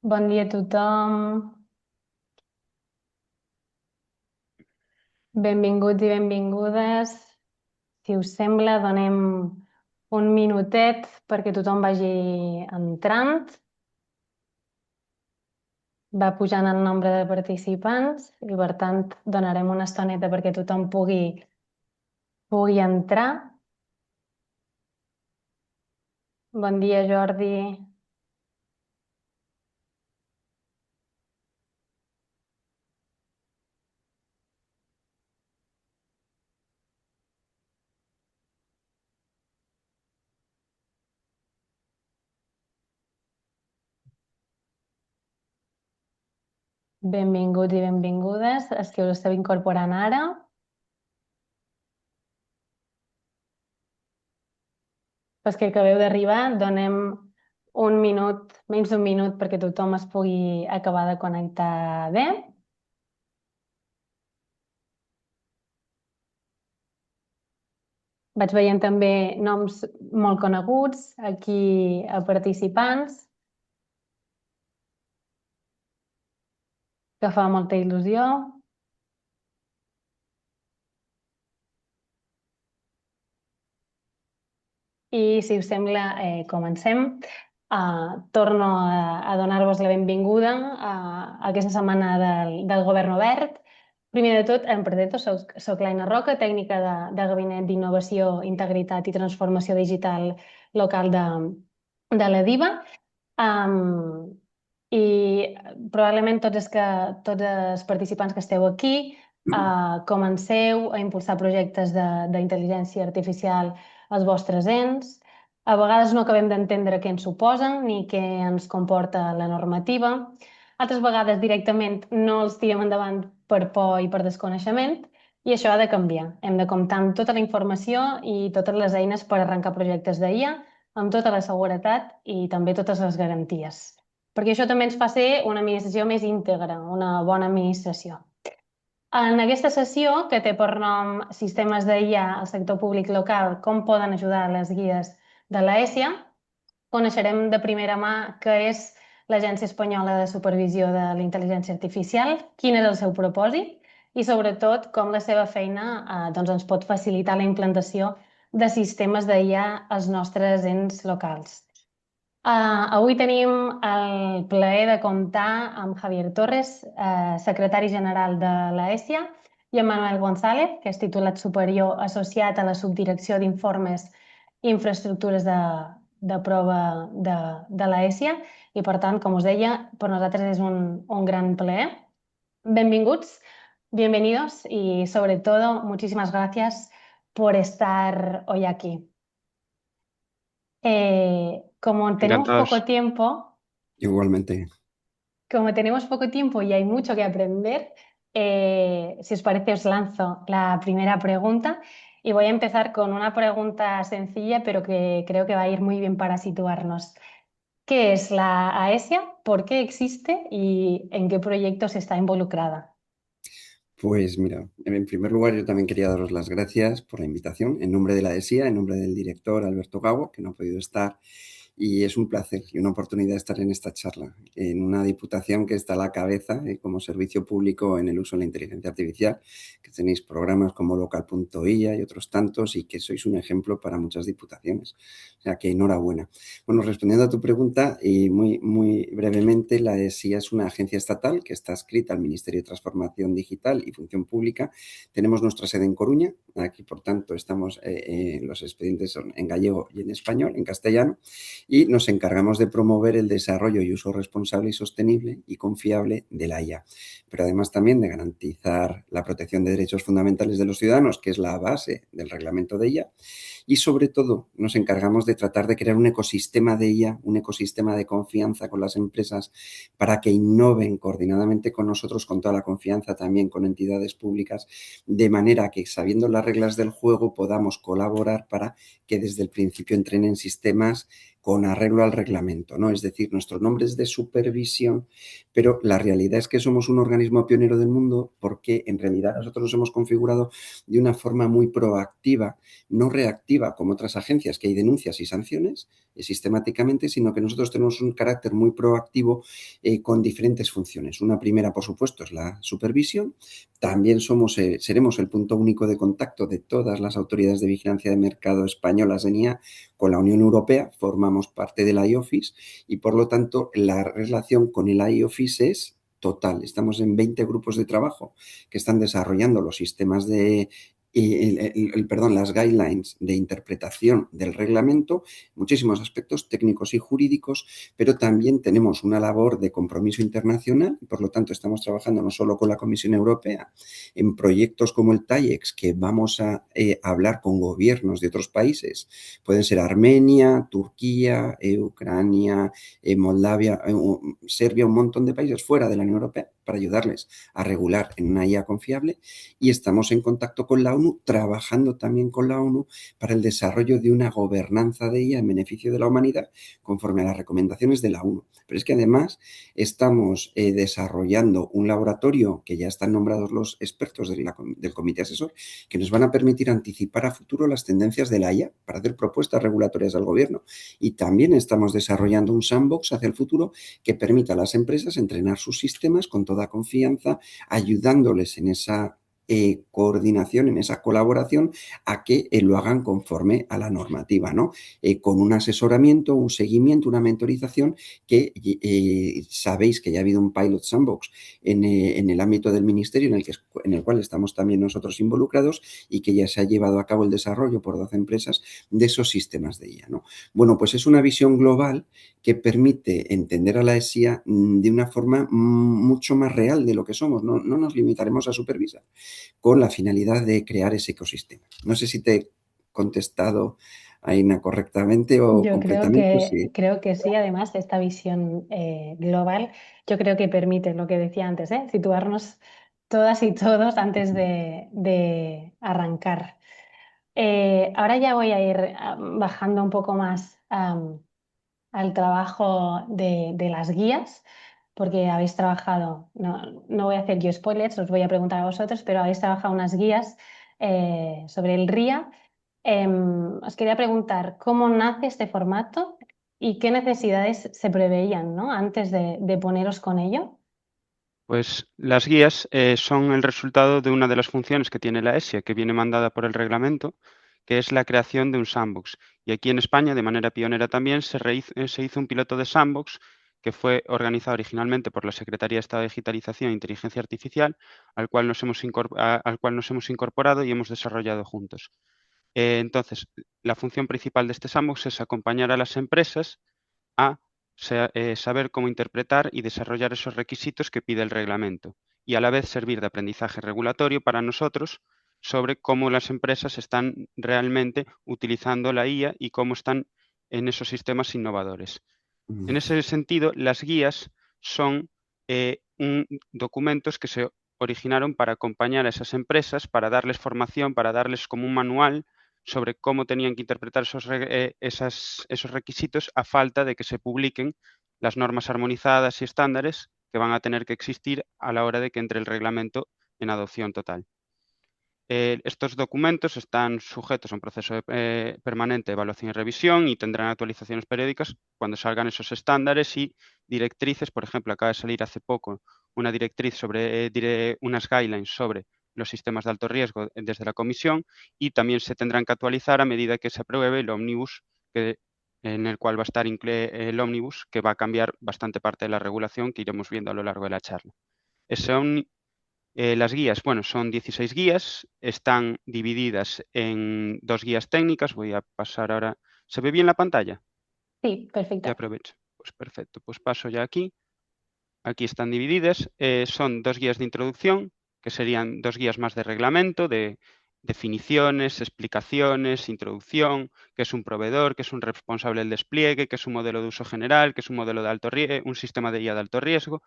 Bon dia a tothom. Benvinguts i benvingudes. Si us sembla, donem un minutet perquè tothom vagi entrant. Va pujant el nombre de participants i, per tant, donarem una estoneta perquè tothom pugui entrar. Bon dia, Jordi. Benvinguts i benvingudes, els que us esteu incorporant ara. Els que acabeu d'arribar, donem un minut, menys d'un minut, perquè tothom es pugui acabar de connectar bé. Vaig veient també noms molt coneguts aquí a participants, que fa molta il·lusió. I, si us sembla, comencem. Torno a donar-vos la benvinguda a aquesta setmana del Govern Obert. Primer de tot, em presento, soc l'Aina Roca, tècnica de Gabinet d'Innovació, Integritat i Transformació Digital local de la DIVA. I probablement tots els participants que esteu aquí comenceu a impulsar projectes d'intel·ligència artificial als vostres ens. A vegades no acabem d'entendre què ens suposen ni què ens comporta la normativa. Altres vegades directament no els tirem endavant per por i per desconeixement, i això ha de canviar. Hem de comptar amb tota la informació i totes les eines per arrencar projectes d'IA, amb tota la seguretat i també totes les garanties. Perquè això també ens fa ser una administració més íntegra, una bona administració. En aquesta sessió, que té per nom Sistemes d'IA al sector públic local, com poden ajudar les guies de l'ESIA, coneixerem de primera mà què és l'Agència Espanyola de Supervisió de la Intel·ligència Artificial, quin és el seu propòsit i, sobretot, com la seva feina ens pot facilitar la implantació de sistemes d'IA als nostres ens locals. Avui tenim el plaer de comptar amb Javier Torres, secretari general de l'ESIA, i amb Manuel González, que és titulat superior associat a la Subdirecció d'Informes i Infraestructures de Prova de l'ESIA. I, per tant, com us deia, per nosaltres és un gran plaer. Benvinguts, bienvenidos y, sobre todo, muchísimas gracias por estar hoy aquí. Como tenemos poco Encantados. tiempo, Igualmente. y hay mucho que aprender, si os parece os lanzo la primera pregunta y voy a empezar con una pregunta sencilla, pero que creo que va a ir muy bien para situarnos. ¿Qué es la AESIA? ¿Por qué existe y en qué proyectos está involucrada? Pues mira, en primer lugar yo también quería daros las gracias por la invitación en nombre de la ESIA, en nombre del director Alberto Gago, que no ha podido estar. Y es un placer y una oportunidad estar en esta charla, en una diputación que está a la cabeza como servicio público en el uso de la inteligencia artificial, que tenéis programas como local.ia y otros tantos y que sois un ejemplo para muchas diputaciones. O sea que enhorabuena. Bueno, respondiendo a tu pregunta y muy brevemente, la ESIA es una agencia estatal que está adscrita al Ministerio de Transformación Digital y Función Pública. Tenemos nuestra sede en Coruña, aquí por tanto estamos, los expedientes son en gallego y en español, en castellano, y nos encargamos de promover el desarrollo y uso responsable y sostenible y confiable de la IA, pero además también de garantizar la protección de derechos fundamentales de los ciudadanos, que es la base del reglamento de IA, y sobre todo nos encargamos de tratar de crear un ecosistema de IA, un ecosistema de confianza con las empresas para que innoven coordinadamente con nosotros, con toda la confianza también con entidades públicas, de manera que, sabiendo las reglas del juego, podamos colaborar para que desde el principio entrenen sistemas con arreglo al reglamento, ¿no? Es decir, nuestro nombre es de supervisión, pero la realidad es que somos un organismo pionero del mundo porque en realidad nosotros nos hemos configurado de una forma muy proactiva, no reactiva como otras agencias que hay denuncias y sanciones sistemáticamente, sino que nosotros tenemos un carácter muy proactivo con diferentes funciones. Una primera, por supuesto, es la supervisión. También seremos el punto único de contacto de todas las autoridades de vigilancia de mercado españolas en IA con la Unión Europea. Formamos parte del iOffice y, por lo tanto, la relación con el iOffice es total. Estamos en 20 grupos de trabajo que están desarrollando los sistemas de las guidelines de interpretación del reglamento, muchísimos aspectos técnicos y jurídicos, pero también tenemos una labor de compromiso internacional y por lo tanto estamos trabajando no solo con la Comisión Europea en proyectos como el TAIEX, que vamos a hablar con gobiernos de otros países, pueden ser Armenia, Turquía, Ucrania, Moldavia, Serbia, un montón de países fuera de la Unión Europea para ayudarles a regular en una IA confiable, y estamos en contacto con la ONU, trabajando también con la ONU para el desarrollo de una gobernanza de IA en beneficio de la humanidad conforme a las recomendaciones de la ONU. Pero es que además estamos desarrollando un laboratorio que ya están nombrados los expertos del comité asesor, que nos van a permitir anticipar a futuro las tendencias de la IA para hacer propuestas regulatorias al gobierno. Y también estamos desarrollando un sandbox hacia el futuro que permita a las empresas entrenar sus sistemas con toda confianza, ayudándoles en esa coordinación, en esa colaboración, a que lo hagan conforme a la normativa, ¿no? Con un asesoramiento, un seguimiento, una mentorización que sabéis que ya ha habido un pilot sandbox en el ámbito del ministerio en el cual estamos también nosotros involucrados y que ya se ha llevado a cabo el desarrollo por 12 empresas de esos sistemas de IA, ¿no? Bueno, pues es una visión global que permite entender a la ESIA de una forma mucho más real de lo que somos. No nos limitaremos a supervisar con la finalidad de crear ese ecosistema. No sé si te he contestado, Aina, correctamente o Yo completamente. Sí. creo que sí, además, esta visión global, yo creo que permite lo que decía antes, situarnos todas y todos antes de arrancar. Ahora ya voy a ir bajando un poco más al trabajo de las guías, porque habéis trabajado, no voy a hacer yo spoilers, os voy a preguntar a vosotros, pero habéis trabajado unas guías sobre el RIA. Os quería preguntar cómo nace este formato y qué necesidades se preveían, ¿no? Antes de poneros con ello. Pues las guías son el resultado de una de las funciones que tiene la ESIA, que viene mandada por el reglamento, que es la creación de un sandbox. Y aquí en España, de manera pionera también, se hizo un piloto de sandbox que fue organizado originalmente por la Secretaría de Estado de Digitalización e Inteligencia Artificial, al cual nos hemos incorporado y hemos desarrollado juntos. Entonces, la función principal de este sandbox es acompañar a las empresas a saber cómo interpretar y desarrollar esos requisitos que pide el reglamento y a la vez servir de aprendizaje regulatorio para nosotros sobre cómo las empresas están realmente utilizando la IA y cómo están en esos sistemas innovadores. En ese sentido, las guías son documentos que se originaron para acompañar a esas empresas, para darles formación, para darles como un manual sobre cómo tenían que interpretar esos requisitos a falta de que se publiquen las normas armonizadas y estándares que van a tener que existir a la hora de que entre el reglamento en adopción total. Estos documentos están sujetos a un proceso permanente de evaluación y revisión y tendrán actualizaciones periódicas cuando salgan esos estándares y directrices. Por ejemplo, acaba de salir hace poco una directriz sobre unas guidelines sobre los sistemas de alto riesgo desde la Comisión, y también se tendrán que actualizar a medida que se apruebe el ómnibus, en el cual va a estar el ómnibus, que va a cambiar bastante parte de la regulación que iremos viendo a lo largo de la charla. Las guías, bueno, son 16 guías, están divididas en 2 guías técnicas. Voy a pasar ahora. ¿Se ve bien la pantalla? Sí, Ya perfecto. aprovecho. Pues perfecto, pues paso ya aquí. Aquí están divididas. Son 2 guías de introducción, que serían 2 guías más de reglamento, de definiciones, explicaciones, introducción, qué es un proveedor, qué es un responsable del despliegue, qué es un modelo de uso general, qué es un modelo de alto riesgo, un sistema de IA de alto riesgo.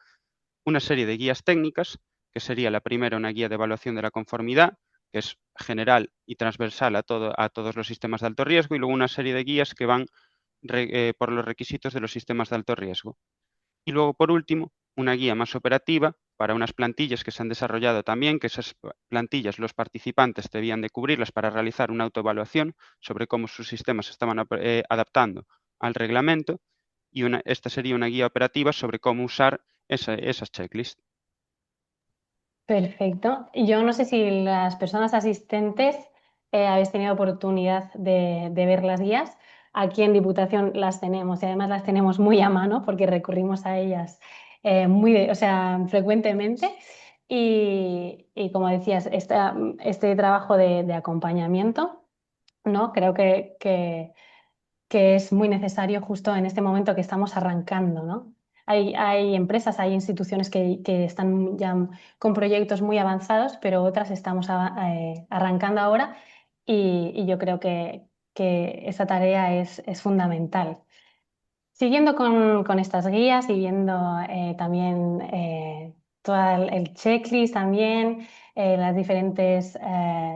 Una serie de guías técnicas, que sería la primera una guía de evaluación de la conformidad, que es general y transversal a todos los sistemas de alto riesgo, y luego una serie de guías que van por los requisitos de los sistemas de alto riesgo. Y luego, por último, una guía más operativa para unas plantillas que se han desarrollado también, que esas plantillas los participantes debían de cubrirlas para realizar una autoevaluación sobre cómo sus sistemas se estaban adaptando al reglamento, y esta sería una guía operativa sobre cómo usar esas checklists. Perfecto. Yo no sé si las personas asistentes habéis tenido oportunidad de ver las guías. Aquí en Diputación las tenemos y además las tenemos muy a mano porque recurrimos a ellas o sea, frecuentemente. Y como decías, este trabajo de acompañamiento, ¿no? Creo que es muy necesario justo en este momento que estamos arrancando, ¿no? Hay empresas, hay instituciones que están ya con proyectos muy avanzados, pero otras estamos arrancando ahora y yo creo que esa tarea es fundamental. Siguiendo con estas guías y viendo también todo el checklist también, las diferentes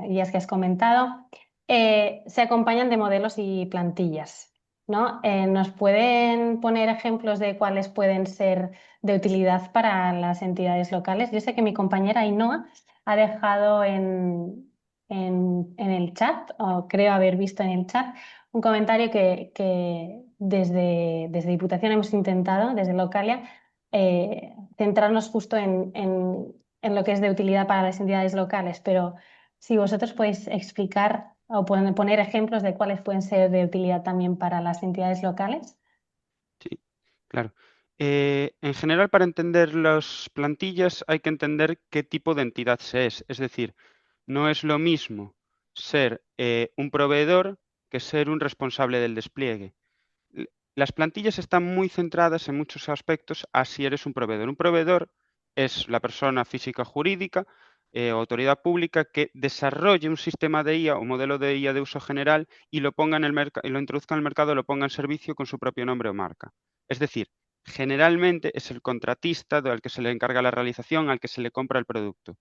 guías que has comentado, se acompañan de modelos y plantillas, ¿no? ¿Nos pueden poner ejemplos de cuáles pueden ser de utilidad para las entidades locales? Yo sé que mi compañera Ainhoa ha dejado en el chat, o creo haber visto en el chat, un comentario que desde Diputación hemos intentado, desde Localia, centrarnos justo en lo que es de utilidad para las entidades locales, pero si vosotros podéis explicar o poner ejemplos de cuáles pueden ser de utilidad también para las entidades locales. Sí, claro. En general, para entender las plantillas hay que entender qué tipo de entidad se es. Es decir, no es lo mismo ser un proveedor que ser un responsable del despliegue. Las plantillas están muy centradas en muchos aspectos a si eres un proveedor. Un proveedor es la persona física o jurídica o autoridad pública que desarrolle un sistema de IA o modelo de IA de uso general y lo ponga en el y lo introduzca en el mercado, lo ponga en servicio con su propio nombre o marca. Es decir, generalmente es el contratista al que se le encarga la realización, al que se le compra el producto.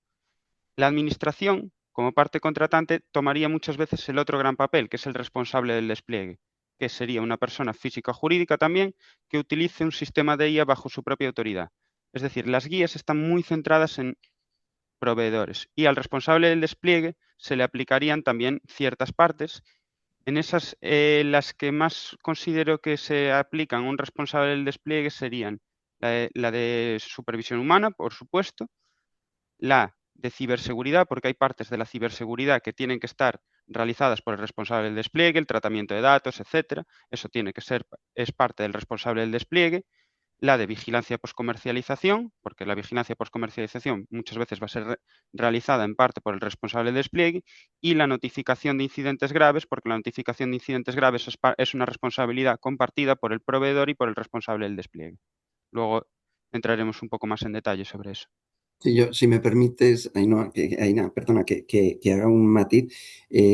La administración, como parte contratante, tomaría muchas veces el otro gran papel, que es el responsable del despliegue, que sería una persona física o jurídica también que utilice un sistema de IA bajo su propia autoridad. Es decir, las guías están muy centradas en proveedores y al responsable del despliegue se le aplicarían también ciertas partes. En esas, las que más considero que se aplican a un responsable del despliegue serían la de supervisión humana, por supuesto, la de ciberseguridad, porque hay partes de la ciberseguridad que tienen que estar realizadas por el responsable del despliegue, el tratamiento de datos, etcétera. Eso tiene que ser, es parte del responsable del despliegue. La de vigilancia poscomercialización, porque la vigilancia poscomercialización muchas veces va a ser realizada en parte por el responsable del despliegue, y la notificación de incidentes graves, porque la notificación de incidentes graves es una responsabilidad compartida por el proveedor y por el responsable del despliegue. Luego entraremos un poco más en detalle sobre eso. Sí, si me permites, Ainhoa, perdona, que haga un matiz.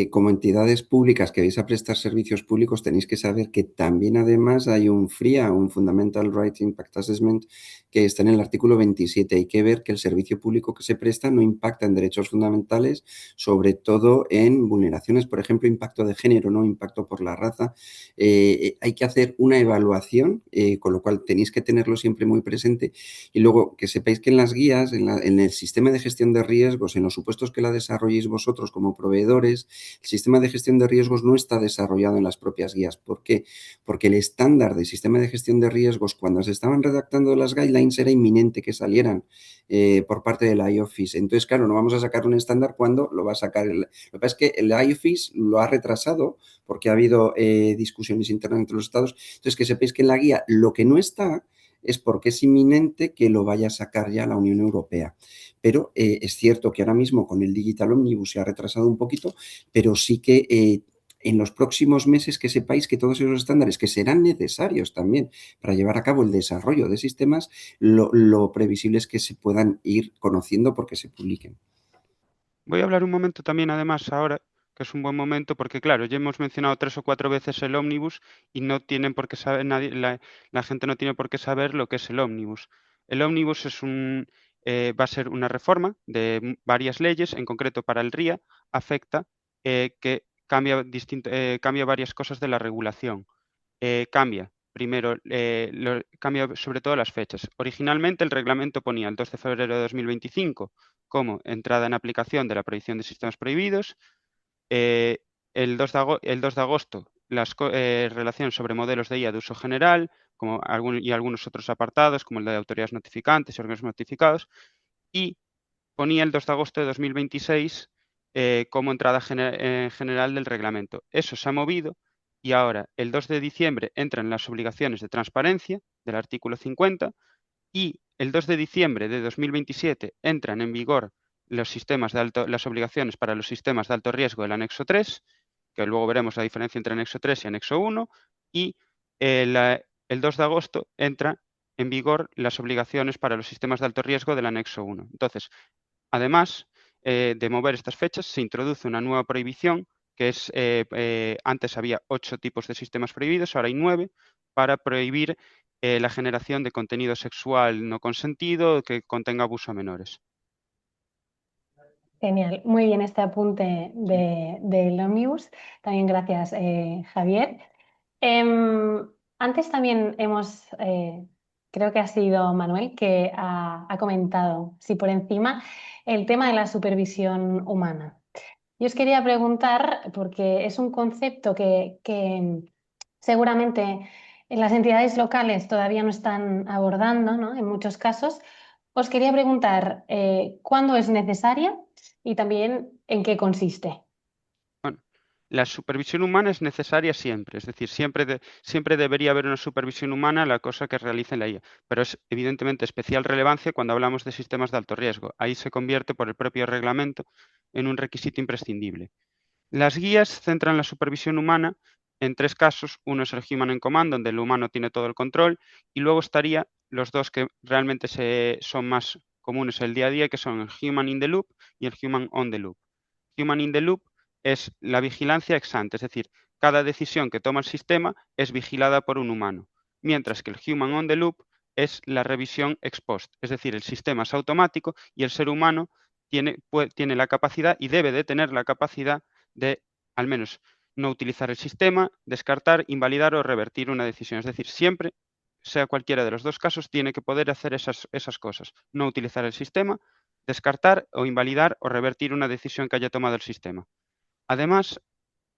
Como entidades públicas que vais a prestar servicios públicos, tenéis que saber que también además hay un FRIA, un Fundamental Rights Impact Assessment, que está en el artículo 27. Hay que ver que el servicio público que se presta no impacta en derechos fundamentales, sobre todo en vulneraciones, por ejemplo, impacto de género, no impacto por la raza. Hay que hacer una evaluación, con lo cual tenéis que tenerlo siempre muy presente. Y luego que sepáis que en las guías, en el sistema de gestión de riesgos, en los supuestos que la desarrolléis vosotros como proveedores, el sistema de gestión de riesgos no está desarrollado en las propias guías. ¿Por qué? Porque el estándar de sistema de gestión de riesgos, cuando se estaban redactando las guidelines, era inminente que salieran por parte del IOFIS. Entonces, claro, no vamos a sacar un estándar cuando lo va a sacar. Lo que pasa es que el IOFIS lo ha retrasado porque ha habido discusiones internas entre los estados. Entonces, que sepáis que en la guía lo que no está es porque es inminente que lo vaya a sacar ya la Unión Europea. Pero es cierto que ahora mismo con el Digital Omnibus se ha retrasado un poquito, pero sí que en los próximos meses que sepáis que todos esos estándares que serán necesarios también para llevar a cabo el desarrollo de sistemas, lo previsible es que se puedan ir conociendo porque se publiquen. Voy a hablar un momento también, además, ahora, que es un buen momento, porque claro, ya hemos mencionado 3 o 4 veces el ómnibus y no tienen por qué saber, la gente no tiene por qué saber lo que es el ómnibus. El ómnibus va a ser una reforma de varias leyes, en concreto para el RIA, afecta que cambia varias cosas de la regulación. cambia. Primero, cambia sobre todo las fechas. Originalmente el reglamento ponía el 2 de febrero de 2025 como entrada en aplicación de la prohibición de sistemas prohibidos. El 2 de agosto, las relaciones sobre modelos de IA de uso general y algunos otros apartados, como el de autoridades notificantes y organismos notificados. Y ponía el 2 de agosto de 2026 como entrada general del reglamento. Eso se ha movido y ahora el 2 de diciembre entran las obligaciones de transparencia del artículo 50 y el 2 de diciembre de 2027 entran en vigor las obligaciones para los sistemas de alto riesgo del anexo 3, que luego veremos la diferencia entre anexo 3 y anexo 1, y el 2 de agosto entran en vigor las obligaciones para los sistemas de alto riesgo del anexo 1. Entonces, además de mover estas fechas, se introduce una nueva prohibición, que es, antes había 8 tipos de sistemas prohibidos, ahora hay 9, para prohibir la generación de contenido sexual no consentido que contenga abuso a menores. Genial, muy bien este apunte del Omnibus. También gracias, Javier. Antes también creo que ha sido Manuel que ha comentado, sí, por encima, el tema de la supervisión humana. Yo os quería preguntar, porque es un concepto que seguramente las entidades locales todavía no están abordando, ¿no? En muchos casos. Os quería preguntar, ¿cuándo es necesaria y también en qué consiste? Bueno, la supervisión humana es necesaria siempre, es decir, siempre debería haber una supervisión humana a la cosa que realice la IA, pero es evidentemente especial relevancia cuando hablamos de sistemas de alto riesgo. Ahí se convierte por el propio reglamento en un requisito imprescindible. Las guías centran la supervisión humana en 3 casos. Uno es el Human in Command, donde el humano tiene todo el control, y luego estaría los dos que realmente son más comunes el día a día, que son el Human in the Loop y el Human on the Loop. Human in the Loop es la vigilancia ex ante, es decir, cada decisión que toma el sistema es vigilada por un humano, mientras que el Human on the Loop es la revisión ex post, es decir, el sistema es automático y el ser humano tiene la capacidad y debe de tener la capacidad de, al menos, no utilizar el sistema, descartar, invalidar o revertir una decisión. Es decir, siempre, sea cualquiera de los dos casos, tiene que poder hacer esas cosas. No utilizar el sistema, descartar o invalidar o revertir una decisión que haya tomado el sistema. Además,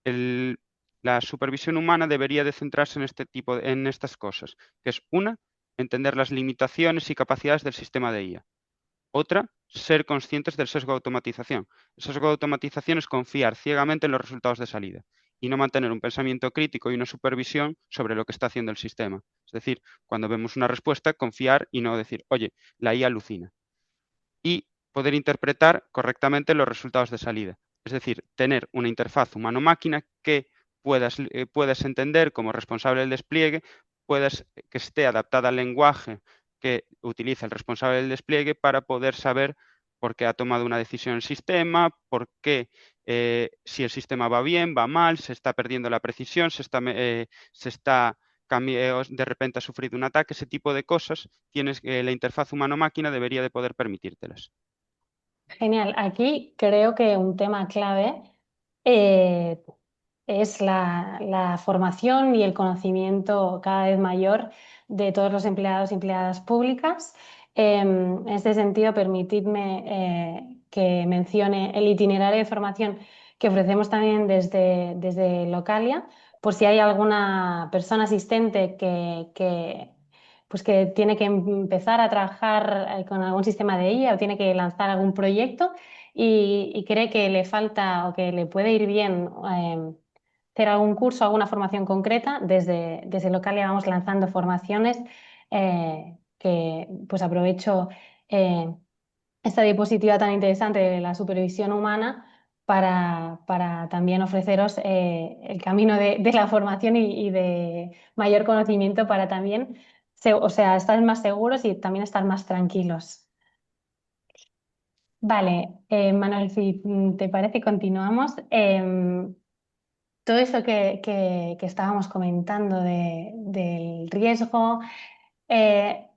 la supervisión humana debería de centrarse en estas cosas, que es una, entender las limitaciones y capacidades del sistema de IA. Otra, ser conscientes del sesgo de automatización. El sesgo de automatización es confiar ciegamente en los resultados de salida y no mantener un pensamiento crítico y una supervisión sobre lo que está haciendo el sistema. Es decir, cuando vemos una respuesta, confiar y no decir, oye, la IA alucina. Y poder interpretar correctamente los resultados de salida. Es decir, tener una interfaz humano-máquina que puedas entender como responsable del despliegue, que esté adaptada al lenguaje que utiliza el responsable del despliegue para poder saber por qué ha tomado una decisión el sistema, por qué, si el sistema va bien, va mal, se está perdiendo la precisión, de repente ha sufrido un ataque, ese tipo de cosas, la interfaz humano-máquina debería de poder permitírtelas. Genial. Aquí creo que un tema clave eh, es la formación y el conocimiento cada vez mayor de todos los empleados y empleadas públicas. En este sentido, permitidme que mencione el itinerario de formación que ofrecemos también desde Localia, por si hay alguna persona asistente pues que tiene que empezar a trabajar con algún sistema de IA o tiene que lanzar algún proyecto y cree que le falta o que le puede ir bien hacer algún curso, alguna formación concreta. Desde Localia vamos lanzando formaciones que pues aprovecho esta diapositiva tan interesante de la supervisión humana para también ofreceros el camino de la formación y de mayor conocimiento para también estar más seguros y también estar más tranquilos. Vale, Manuel, si te parece, continuamos. Todo eso que estábamos comentando del riesgo, eh,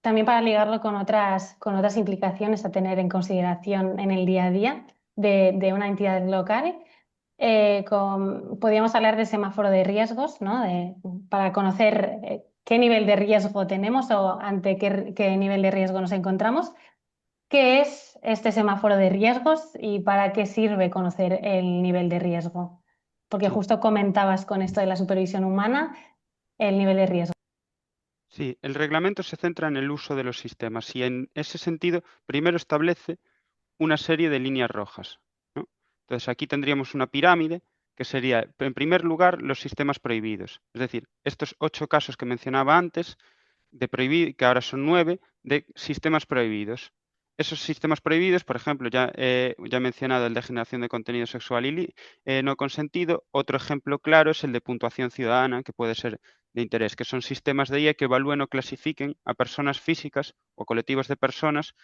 también para ligarlo con otras implicaciones a tener en consideración en el día a día de una entidad local. podríamos hablar de semáforo de riesgos, ¿no? Para conocer qué nivel de riesgo tenemos o ante qué nivel de riesgo nos encontramos. ¿Qué es este semáforo de riesgos y para qué sirve conocer el nivel de riesgo? Porque Sí. justo comentabas con esto de la supervisión humana, el nivel de riesgo. Sí, el reglamento se centra en el uso de los sistemas y en ese sentido primero establece una serie de líneas rojas, ¿no? Entonces aquí tendríamos una pirámide que sería, en primer lugar, los sistemas prohibidos. Es decir, estos 8 casos que mencionaba antes, que ahora son 9, de sistemas prohibidos. Esos sistemas prohibidos, por ejemplo, ya he mencionado el de generación de contenido sexual y no consentido. Otro ejemplo claro es el de puntuación ciudadana, que puede ser de interés, que son sistemas de IA que evalúen o clasifiquen a personas físicas o colectivos de personas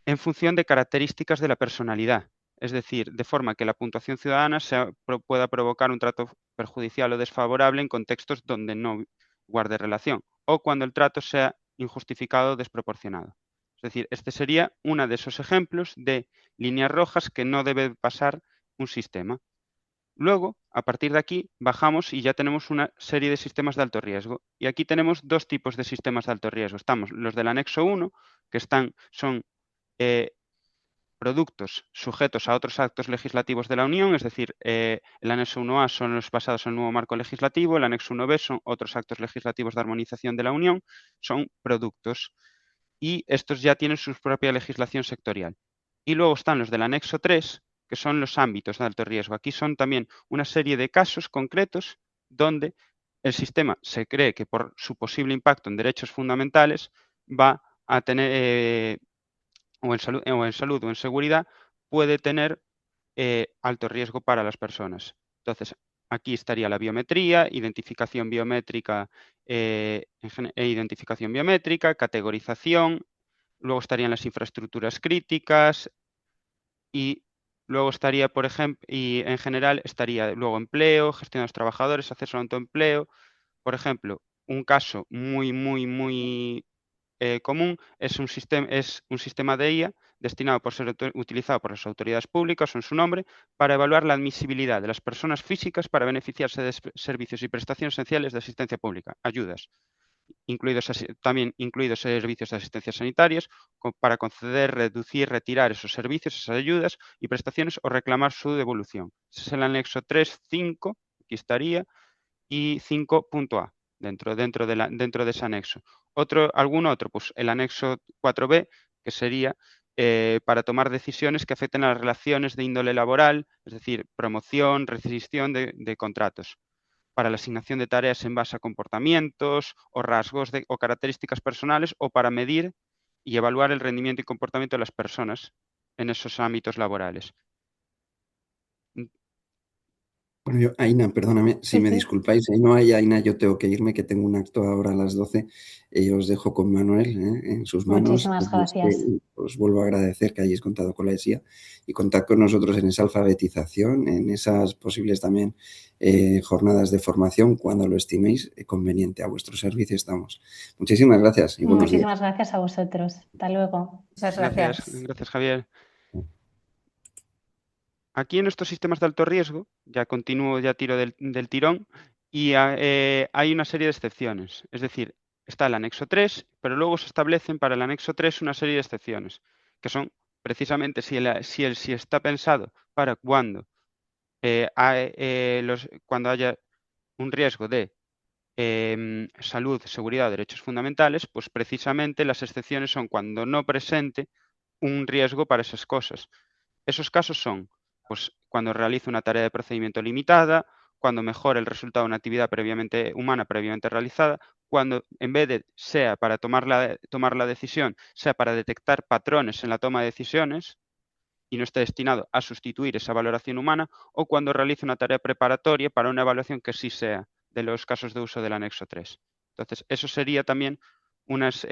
en función de características de la personalidad. Es decir, de forma que la puntuación ciudadana pueda provocar un trato perjudicial o desfavorable en contextos donde no guarde relación o cuando el trato sea injustificado o desproporcionado. Es decir, este sería uno de esos ejemplos de líneas rojas que no debe pasar un sistema. Luego, a partir de aquí, bajamos y ya tenemos una serie de sistemas de alto riesgo. Y aquí tenemos 2 tipos de sistemas de alto riesgo. Estamos los del anexo 1, que son eh, productos sujetos a otros actos legislativos de la Unión, es decir, el anexo 1A son los basados en el nuevo marco legislativo, el anexo 1B son otros actos legislativos de armonización de la Unión, son productos y estos ya tienen su propia legislación sectorial. Y luego están los del anexo 3, que son los ámbitos de alto riesgo. Aquí son también una serie de casos concretos donde el sistema se cree que por su posible impacto en derechos fundamentales va a tener o en salud o en seguridad, puede tener alto riesgo para las personas. Entonces, aquí estaría la biometría, identificación biométrica identificación biométrica, categorización, luego estarían las infraestructuras críticas y luego estaría, por ejemplo, y en general estaría luego empleo, gestión de los trabajadores, acceso al autoempleo. Por ejemplo, un caso muy común es un sistema de IA destinado por ser utilizado por las autoridades públicas o en su nombre para evaluar la admisibilidad de las personas físicas para beneficiarse de servicios y prestaciones esenciales de asistencia pública, ayudas, también incluidos servicios de asistencia sanitarias, para conceder, reducir, retirar esos servicios, esas ayudas y prestaciones o reclamar su devolución. Ese es el anexo 3.5, aquí estaría, y 5.a dentro de ese anexo. ¿Algún otro? Pues el anexo 4b, que sería para tomar decisiones que afecten a las relaciones de índole laboral, es decir, promoción, rescisión de contratos, para la asignación de tareas en base a comportamientos o rasgos o características personales o para medir y evaluar el rendimiento y comportamiento de las personas en esos ámbitos laborales. Bueno, Aina, perdóname, si Sí, me sí. disculpáis, no hay Aina, yo tengo que irme, que tengo un acto ahora a las 12. Os dejo con Manuel en sus manos. Muchísimas Y es que gracias. os vuelvo a agradecer que hayáis contado con la ESIA y contad con nosotros en esa alfabetización, en esas posibles también jornadas de formación, cuando lo estiméis conveniente. A vuestro servicio estamos. Muchísimas gracias y buenos días. Muchísimas gracias a vosotros. Hasta luego. Muchas Gracias, gracias. gracias Javier. Aquí en estos sistemas de alto riesgo, ya continúo, ya tiro del tirón, y hay una serie de excepciones. Es decir, está el anexo 3, pero luego se establecen para el anexo 3 una serie de excepciones, que son precisamente si está pensado para cuando haya un riesgo de salud, seguridad, derechos fundamentales, pues precisamente las excepciones son cuando no presente un riesgo para esas cosas. Esos casos son, pues, cuando realiza una tarea de procedimiento limitada, cuando mejora el resultado de una actividad humana previamente realizada, cuando en vez de sea para tomar la decisión, sea para detectar patrones en la toma de decisiones y no esté destinado a sustituir esa valoración humana, o cuando realiza una tarea preparatoria para una evaluación que sí sea de los casos de uso del anexo 3. Entonces, eso sería también unas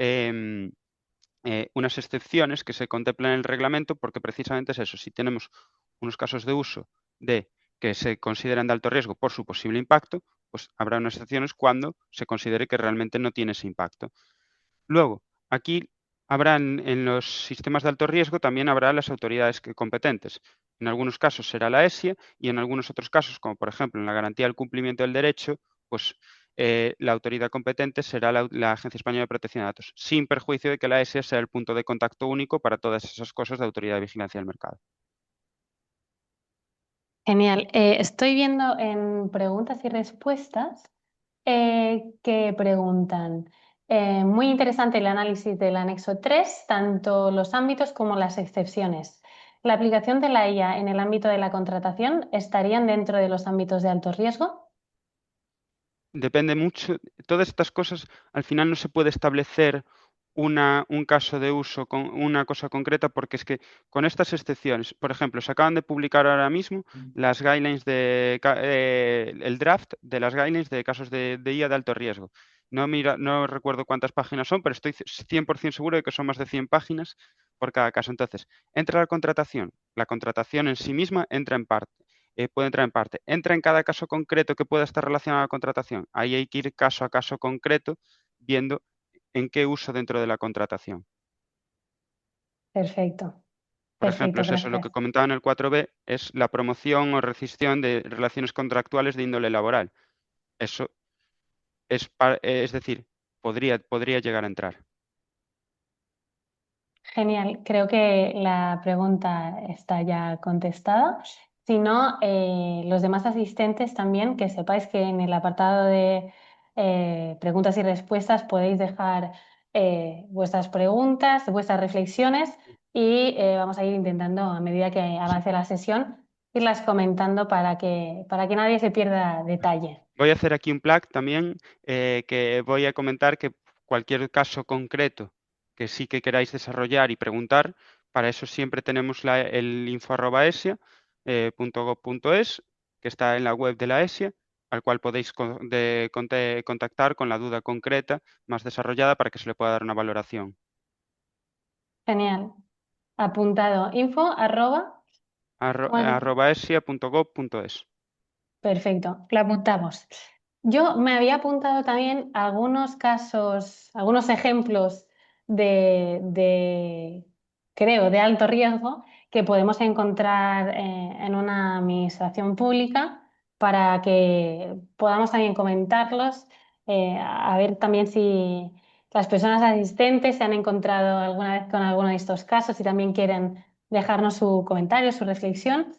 excepciones que se contemplan en el reglamento, porque precisamente es eso, si tenemos unos casos de uso que se consideran de alto riesgo por su posible impacto, pues habrá unas excepciones cuando se considere que realmente no tiene ese impacto. Luego, aquí habrá en los sistemas de alto riesgo también habrá las autoridades competentes. En algunos casos será la ESIA y en algunos otros casos, como por ejemplo en la garantía del cumplimiento del derecho, pues la autoridad competente será la Agencia Española de Protección de Datos, sin perjuicio de que la ESIA sea el punto de contacto único para todas esas cosas de autoridad de vigilancia del mercado. Genial. Estoy viendo en preguntas y respuestas que preguntan, muy interesante el análisis del anexo 3, tanto los ámbitos como las excepciones. ¿La aplicación de la IA en el ámbito de la contratación estarían dentro de los ámbitos de alto riesgo? Depende mucho, todas estas cosas al final no se puede establecer un caso de uso con una cosa concreta porque es que con estas excepciones, por ejemplo, se acaban de publicar ahora mismo las guidelines el draft de las guidelines de casos de IA de alto riesgo. No recuerdo cuántas páginas son, pero estoy 100% seguro de que son más de 100 páginas por cada caso. Entonces, entra la contratación en sí misma entra en parte puede entrar en parte. ¿Entra en cada caso concreto que pueda estar relacionado a la contratación? Ahí hay que ir caso a caso concreto viendo en qué uso dentro de la contratación. Perfecto, Por ejemplo, perfecto, es eso, lo que gracias. comentaba en el 4b es la promoción o rescisión de relaciones contractuales de índole laboral. Eso es decir, podría llegar a entrar. Genial, creo que la pregunta está ya contestada. Si no, los demás asistentes también, que sepáis que en el apartado de preguntas y respuestas podéis dejar vuestras preguntas, vuestras reflexiones y vamos a ir intentando a medida que avance la sesión irlas comentando para que nadie se pierda detalle. Voy a hacer aquí un plug también que voy a comentar que cualquier caso concreto que sí que queráis desarrollar y preguntar, para eso siempre tenemos el info@esia.gov.es, que está en la web de la ESIA, al cual podéis contactar con la duda concreta más desarrollada para que se le pueda dar una valoración. Genial. Apuntado Juan. @esia.gov.es. Perfecto, lo apuntamos. Yo me había apuntado también algunos casos, algunos ejemplos creo, de alto riesgo que podemos encontrar en una administración pública para que podamos también comentarlos, a ver también si las personas asistentes se han encontrado alguna vez con alguno de estos casos y también quieren dejarnos su comentario, su reflexión.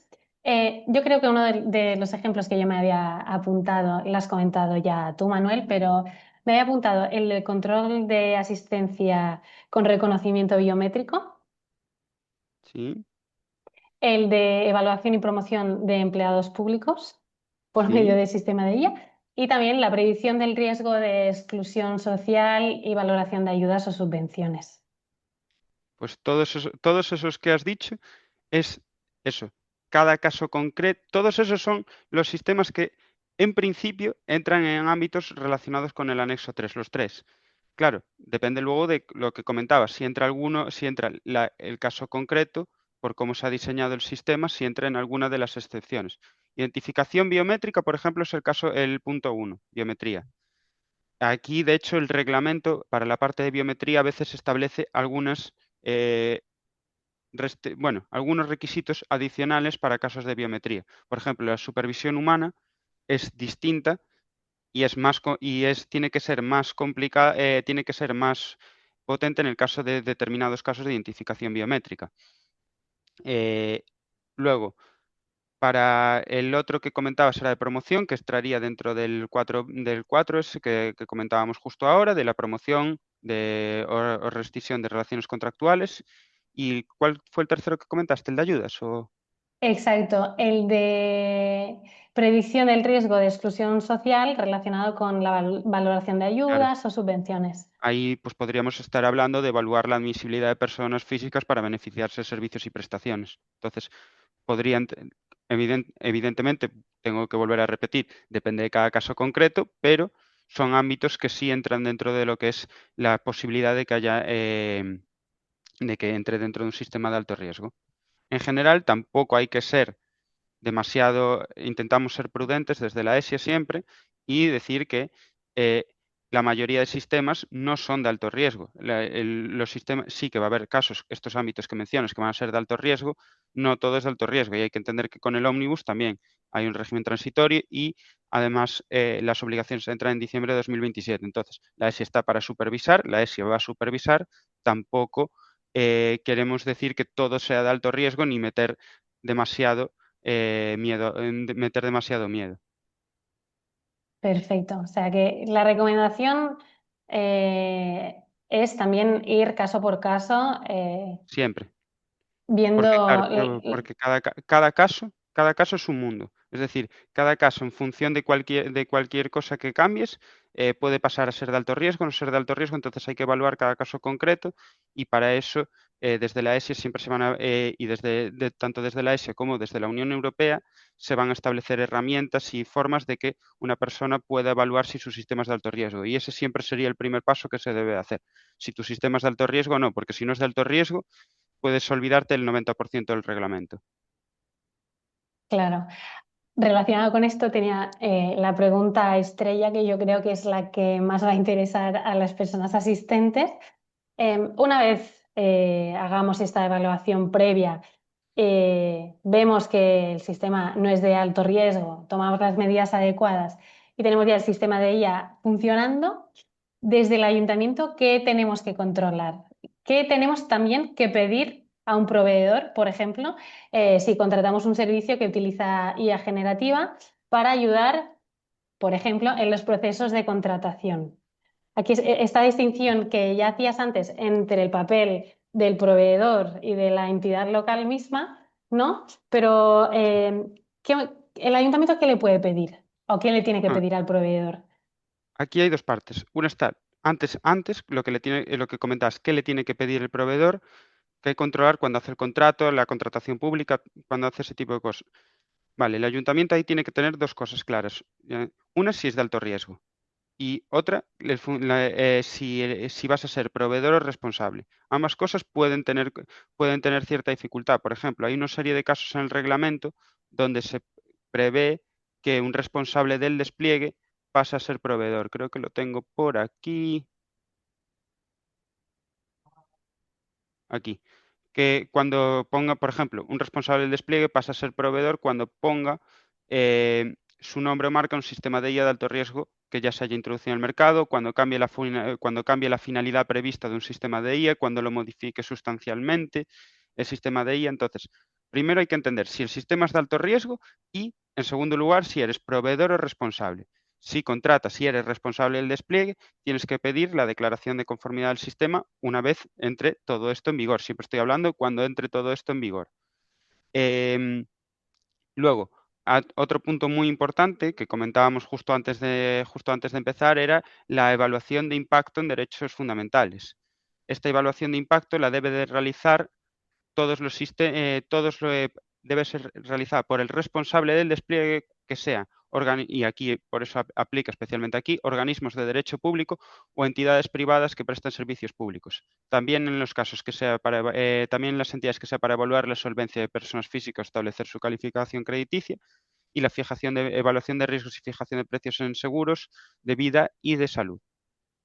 Yo creo que uno de los ejemplos que yo me había apuntado, lo has comentado ya tú, Manuel, pero me había apuntado el de control de asistencia con reconocimiento biométrico, Sí, el de evaluación y promoción de empleados públicos por medio sí. del sistema de IA y también la predicción del riesgo de exclusión social y valoración de ayudas o subvenciones. Pues todos esos que has dicho es eso. Cada caso concreto, todos esos son los sistemas que en principio entran en ámbitos relacionados con el anexo 3, los tres. Claro, depende luego de lo que comentabas, si entra el caso concreto, por cómo se ha diseñado el sistema, si entra en alguna de las excepciones. Identificación biométrica, por ejemplo, es el punto 1, biometría. Aquí, de hecho, el reglamento para la parte de biometría a veces establece eh, algunos requisitos adicionales para casos de biometría. Por ejemplo, la supervisión humana es distinta y tiene que ser más complicada, tiene que ser más potente en el caso de determinados casos de identificación biométrica. Eh, luego, para el otro que comentabas era de promoción, que estaría dentro del 4 ese que comentábamos justo ahora, de la promoción o rescisión de relaciones contractuales. ¿Y cuál fue el tercero que comentaste? ¿El de ayudas? Exacto, el de predicción del riesgo de exclusión social relacionado con la valoración de Claro. ayudas o subvenciones. Ahí pues podríamos estar hablando de evaluar la admisibilidad de personas físicas para beneficiarse de servicios y prestaciones. Entonces, podrían, evidentemente, tengo que volver a repetir, depende de cada caso concreto, pero son ámbitos que sí entran dentro de lo que es la posibilidad de que de que entre dentro de un sistema de alto riesgo. En general, tampoco hay que ser intentamos ser prudentes desde la ESIA siempre y decir que eh, la mayoría de sistemas no son de alto riesgo. Los sistemas, sí que va a haber casos, estos ámbitos que mencionas, que van a ser de alto riesgo, no todo es de alto riesgo. Y hay que entender que con el ómnibus también hay un régimen transitorio y además las obligaciones entran en diciembre de 2027. Entonces, la ESI está para supervisar, la ESI va a supervisar, tampoco queremos decir que todo sea de alto riesgo ni meter demasiado meter demasiado miedo. Perfecto. O sea que la recomendación es también ir caso por caso, Siempre. viendo... Porque, claro, porque cada caso es un mundo. Es decir, cada caso, en función de cualquier cosa que cambies, puede pasar a ser de alto riesgo, no ser de alto riesgo, entonces hay que evaluar cada caso concreto y para eso, desde la ESIA siempre se van a, y tanto desde la ESIA como desde la Unión Europea, se van a establecer herramientas y formas de que una persona pueda evaluar si su sistema es de alto riesgo. Y ese siempre sería el primer paso que se debe hacer. Si tu sistema es de alto riesgo o no, porque si no es de alto riesgo, puedes olvidarte el 90% del reglamento. Claro. Relacionado con esto tenía la pregunta estrella que yo creo que es la que más va a interesar a las personas asistentes. Una vez hagamos esta evaluación previa, vemos que el sistema no es de alto riesgo, tomamos las medidas adecuadas y tenemos ya el sistema de IA funcionando, desde el ayuntamiento, ¿qué tenemos que controlar? ¿Qué tenemos también que pedir a un proveedor, por ejemplo, si contratamos un servicio que utiliza IA generativa para ayudar, por ejemplo, en los procesos de contratación? Aquí esta distinción que ya hacías antes entre el papel del proveedor y de la entidad local misma, ¿no? Pero ¿el ayuntamiento qué le puede pedir? ¿O qué le tiene que Ah, pedir al proveedor? aquí hay dos partes. Una está antes lo que comentas, qué le tiene que pedir el proveedor, que hay que controlar cuando hace el contrato, la contratación pública, cuando hace ese tipo de cosas. Vale, el ayuntamiento ahí tiene que tener dos cosas claras. Una, si es de alto riesgo. Y otra, si vas a ser proveedor o responsable. Ambas cosas pueden tener cierta dificultad. Por ejemplo, hay una serie de casos en el reglamento donde se prevé que un responsable del despliegue pasa a ser proveedor. Creo que lo tengo por aquí. Aquí. Que cuando ponga, por ejemplo, un responsable del despliegue pasa a ser proveedor cuando ponga su nombre o marca un sistema de IA de alto riesgo que ya se haya introducido en el mercado, cuando cambie la finalidad prevista de un sistema de IA, cuando lo modifique sustancialmente el sistema de IA. Entonces, primero hay que entender si el sistema es de alto riesgo y, en segundo lugar, si eres proveedor o responsable. Si contratas, si eres responsable del despliegue, tienes que pedir la declaración de conformidad del sistema una vez entre todo esto en vigor. Siempre estoy hablando cuando entre todo esto en vigor. Luego, otro punto muy importante que comentábamos justo antes de empezar era la evaluación de impacto en derechos fundamentales. Esta evaluación de impacto la debe de realizar debe ser realizada por el responsable del despliegue que sea, y aquí por eso aplica especialmente aquí, organismos de derecho público o entidades privadas que prestan servicios públicos. También en los casos que sea también en las entidades que sea para evaluar la solvencia de personas físicas, establecer su calificación crediticia y la fijación de evaluación de riesgos y fijación de precios en seguros de vida y de salud.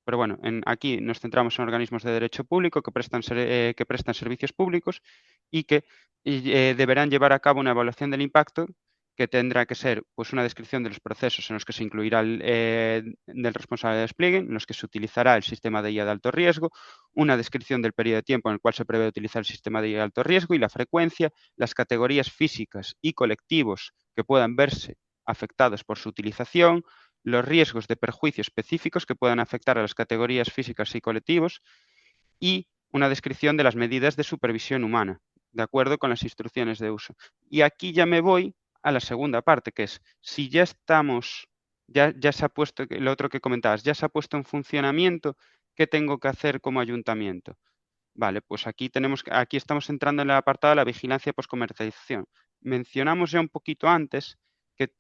Pero bueno, aquí nos centramos en organismos de derecho público que prestan servicios públicos y que deberán llevar a cabo una evaluación del impacto que tendrá que ser pues, una descripción de los procesos en los que se incluirá del responsable de despliegue, en los que se utilizará el sistema de IA de alto riesgo, una descripción del periodo de tiempo en el cual se prevé utilizar el sistema de IA de alto riesgo y la frecuencia, las categorías físicas y colectivos que puedan verse afectados por su utilización, los riesgos de perjuicio específicos que puedan afectar a las categorías físicas y colectivos y una descripción de las medidas de supervisión humana, de acuerdo con las instrucciones de uso. Y aquí ya me voy a la segunda parte, que es si ya estamos, ya se ha puesto, lo otro que comentabas, ya se ha puesto en funcionamiento, ¿qué tengo que hacer como ayuntamiento? Vale, pues aquí estamos entrando en el apartado de la vigilancia post-comercialización. Mencionamos ya un poquito antes que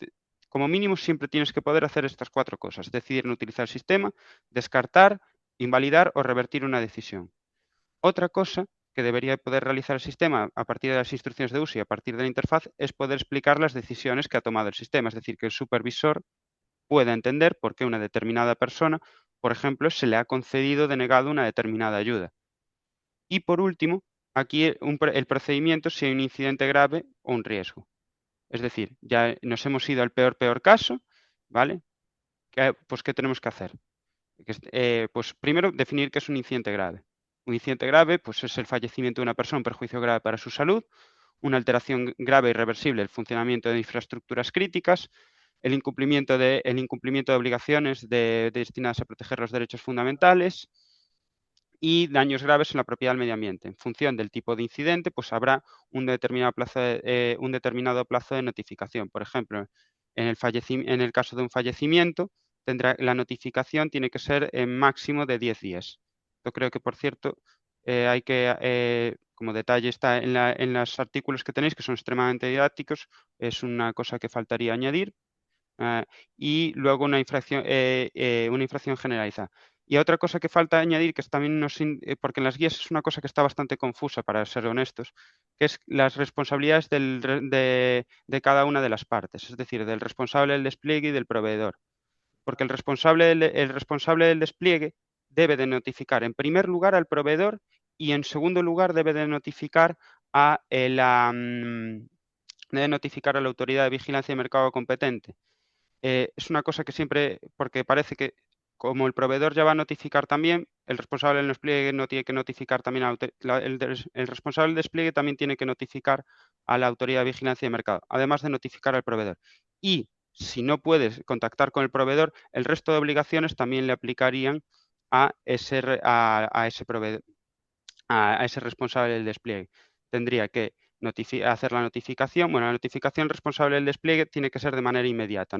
como mínimo siempre tienes que poder hacer estas cuatro cosas: decidir no utilizar el sistema, descartar, invalidar o revertir una decisión. Otra cosa que debería poder realizar el sistema a partir de las instrucciones de uso y a partir de la interfaz es poder explicar las decisiones que ha tomado el sistema, es decir, que el supervisor pueda entender por qué una determinada persona por ejemplo, se le ha concedido o denegado una determinada ayuda. Y por último, aquí el procedimiento si hay un incidente grave o un riesgo. Es decir, ya nos hemos ido al peor caso, ¿vale? Pues, ¿qué tenemos que hacer? Pues primero, definir qué es un incidente grave. Un incidente grave pues, es el fallecimiento de una persona, un perjuicio grave para su salud, una alteración grave e irreversible del funcionamiento de infraestructuras críticas, el incumplimiento de obligaciones destinadas a proteger los derechos fundamentales y daños graves en la propiedad del medio ambiente. En función del tipo de incidente, pues habrá un determinado plazo de notificación. Por ejemplo, en el caso de un fallecimiento, la notificación tiene que ser en máximo de 10 días. Yo creo que, por cierto, como detalle está en los artículos que tenéis, que son extremadamente didácticos, es una cosa que faltaría añadir. Y luego una infracción generalizada. Y otra cosa que falta añadir, que también porque en las guías es una cosa que está bastante confusa, para ser honestos, que es las responsabilidades de cada una de las partes, es decir, del responsable del despliegue y del proveedor. Porque el responsable del despliegue debe de notificar en primer lugar al proveedor y en segundo lugar debe de notificar debe notificar a la autoridad de vigilancia de mercado competente. Es una cosa que siempre, porque parece que como el proveedor ya va a notificar también, el responsable del despliegue no tiene que notificar también el responsable del despliegue también tiene que notificar a la autoridad de vigilancia de mercado, además de notificar al proveedor. Y si no puedes contactar con el proveedor, el resto de obligaciones también le aplicarían a ese proveedor, a ese responsable del despliegue. Tendría que hacer la notificación. Bueno, la notificación responsable del despliegue tiene que ser de manera inmediata.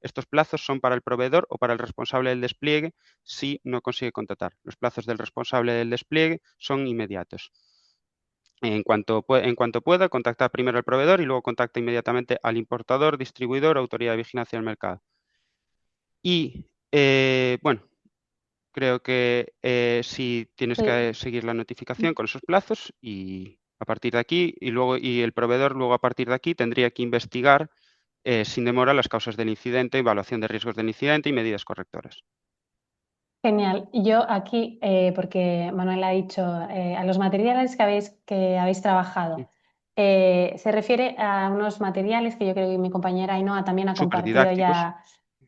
Estos plazos son para el proveedor o para el responsable del despliegue si no consigue contactar. Los plazos del responsable del despliegue son inmediatos. En cuanto pueda, contactar primero al proveedor y luego contacta inmediatamente al importador, distribuidor, autoridad de vigilancia del mercado. Y, bueno, creo que sí tienes que seguir la notificación con esos plazos y a partir de aquí, y el proveedor luego a partir de aquí tendría que investigar sin demora las causas del incidente, evaluación de riesgos del incidente y medidas correctoras. Genial. Yo aquí, porque Manuel ha dicho, a los materiales que habéis trabajado, Sí. Se refiere a unos materiales que yo creo que mi compañera Ainhoa también ha Súper compartido didácticos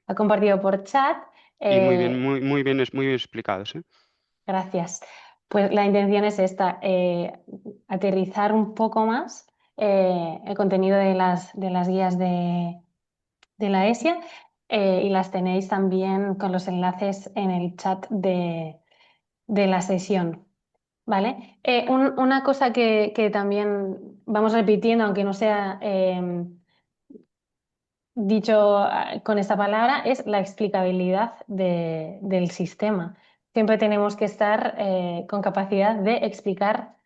ha compartido por chat. y muy bien explicados. Gracias. Pues la intención es esta, aterrizar un poco más el contenido de las guías de la ESIA, y las tenéis también con los enlaces en el chat de la sesión. ¿Vale? Una cosa que también vamos repitiendo, aunque no sea dicho con esta palabra, es la explicabilidad del sistema. Siempre tenemos que estar con capacidad de explicar,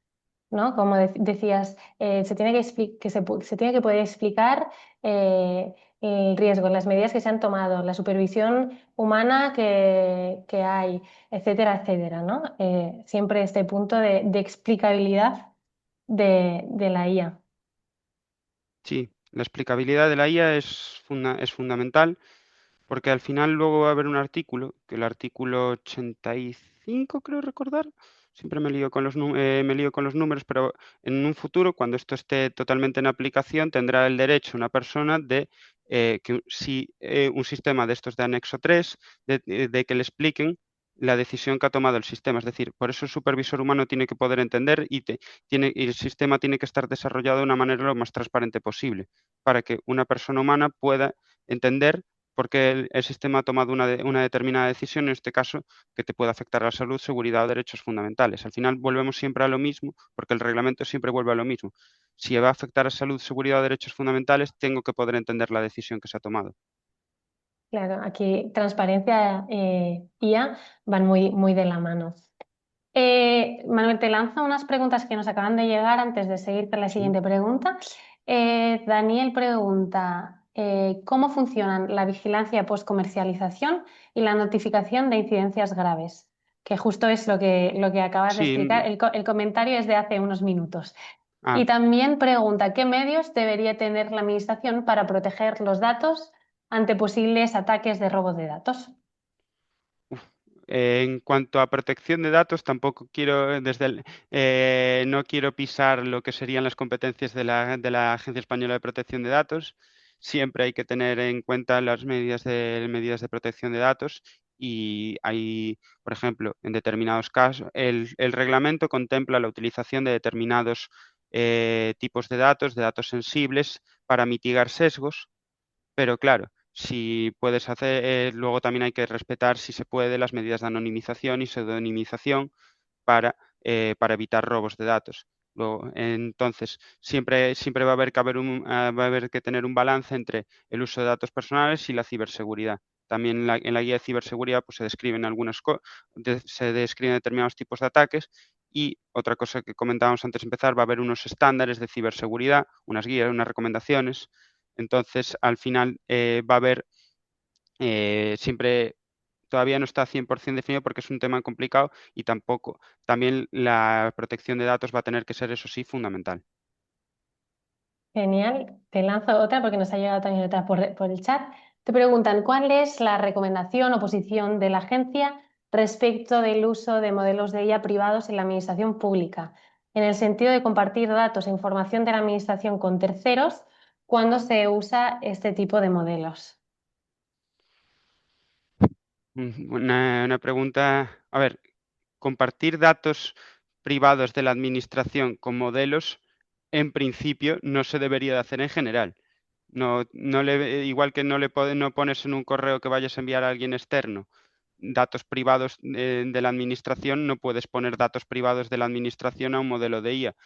¿no? Como decías, se tiene se tiene que poder explicar el riesgo, las medidas que se han tomado, la supervisión humana que hay, etcétera, etcétera, ¿no? Siempre este punto de explicabilidad de la IA. Sí, la explicabilidad de la IA es fundamental porque al final luego va a haber un artículo, que el artículo 85 creo recordar, siempre me lío con los números, pero en un futuro, cuando esto esté totalmente en aplicación, tendrá el derecho una persona de que si un sistema de estos de anexo 3, de que le expliquen la decisión que ha tomado el sistema. Es decir, por eso el supervisor humano tiene que poder entender y el sistema tiene que estar desarrollado de una manera lo más transparente posible, para que una persona humana pueda entender por qué el sistema ha tomado una determinada decisión, en este caso, que te puede afectar a la salud, seguridad o derechos fundamentales. Al final volvemos siempre a lo mismo, porque el reglamento siempre vuelve a lo mismo. Si va a afectar a salud, seguridad o derechos fundamentales, tengo que poder entender la decisión que se ha tomado. Claro, aquí transparencia IA van muy de la mano. Manuel, te lanzo unas preguntas que nos acaban de llegar antes de seguir con la Sí. siguiente pregunta. Daniel pregunta, ¿cómo funcionan la vigilancia post-comercialización y la notificación de incidencias graves? Que justo es lo que acabas de Sí, explicar. El comentario es de hace unos minutos. ah, Y también pregunta, ¿qué medios debería tener la Administración para proteger los datos ante posibles ataques de robo de datos? En cuanto a protección de datos, tampoco quiero, no quiero pisar lo que serían las competencias de la Agencia Española de Protección de Datos. Siempre hay que tener en cuenta las medidas de protección de datos y hay, por ejemplo, en determinados casos, el reglamento contempla la utilización de determinados tipos de datos sensibles para mitigar sesgos, pero claro, si puedes hacer, luego también hay que respetar, si se puede, las medidas de anonimización y pseudonimización para evitar robos de datos. Luego, entonces, siempre va a haber va a haber que tener un balance entre el uso de datos personales y la ciberseguridad. También en la guía de ciberseguridad pues, se describen determinados tipos de ataques y otra cosa que comentábamos antes de empezar, va a haber unos estándares de ciberseguridad, unas guías, unas recomendaciones. Entonces, al final va a haber siempre, todavía no está 100% definido porque es un tema complicado y también la protección de datos va a tener que ser, eso sí, fundamental. Genial. Te lanzo otra porque nos ha llegado también otra por el chat. Te preguntan, ¿cuál es la recomendación o posición de la agencia respecto del uso de modelos de IA privados en la administración pública, en el sentido de compartir datos e información de la administración con terceros cuando se usa este tipo de modelos? Una pregunta, a ver, compartir datos privados de la administración con modelos, en principio, no se debería de hacer en general. Igual que no pones en un correo que vayas a enviar a alguien externo datos privados de la administración, no puedes poner datos privados de la administración a un modelo de IA,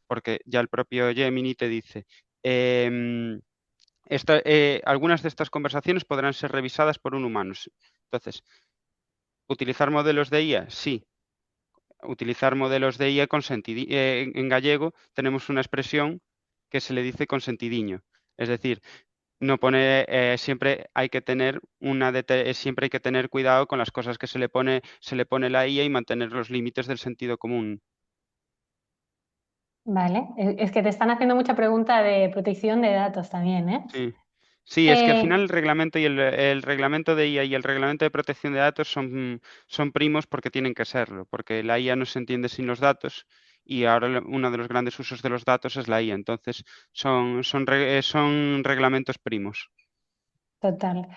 porque ya el propio Gemini te dice, em, algunas de estas conversaciones podrán ser revisadas por un humano. Entonces, ¿utilizar modelos de IA? Sí. Utilizar modelos de IA en gallego tenemos una expresión que se le dice consentidiño. Es decir, no pone, siempre hay que tener siempre hay que tener cuidado con las cosas que se le pone la IA y mantener los límites del sentido común. Vale, es que te están haciendo mucha pregunta de protección de datos también, ¿eh? Sí. Sí, es que al final el reglamento el reglamento de IA y el reglamento de protección de datos son primos porque tienen que serlo, porque la IA no se entiende sin los datos y ahora uno de los grandes usos de los datos es la IA. Entonces son reglamentos primos. Total.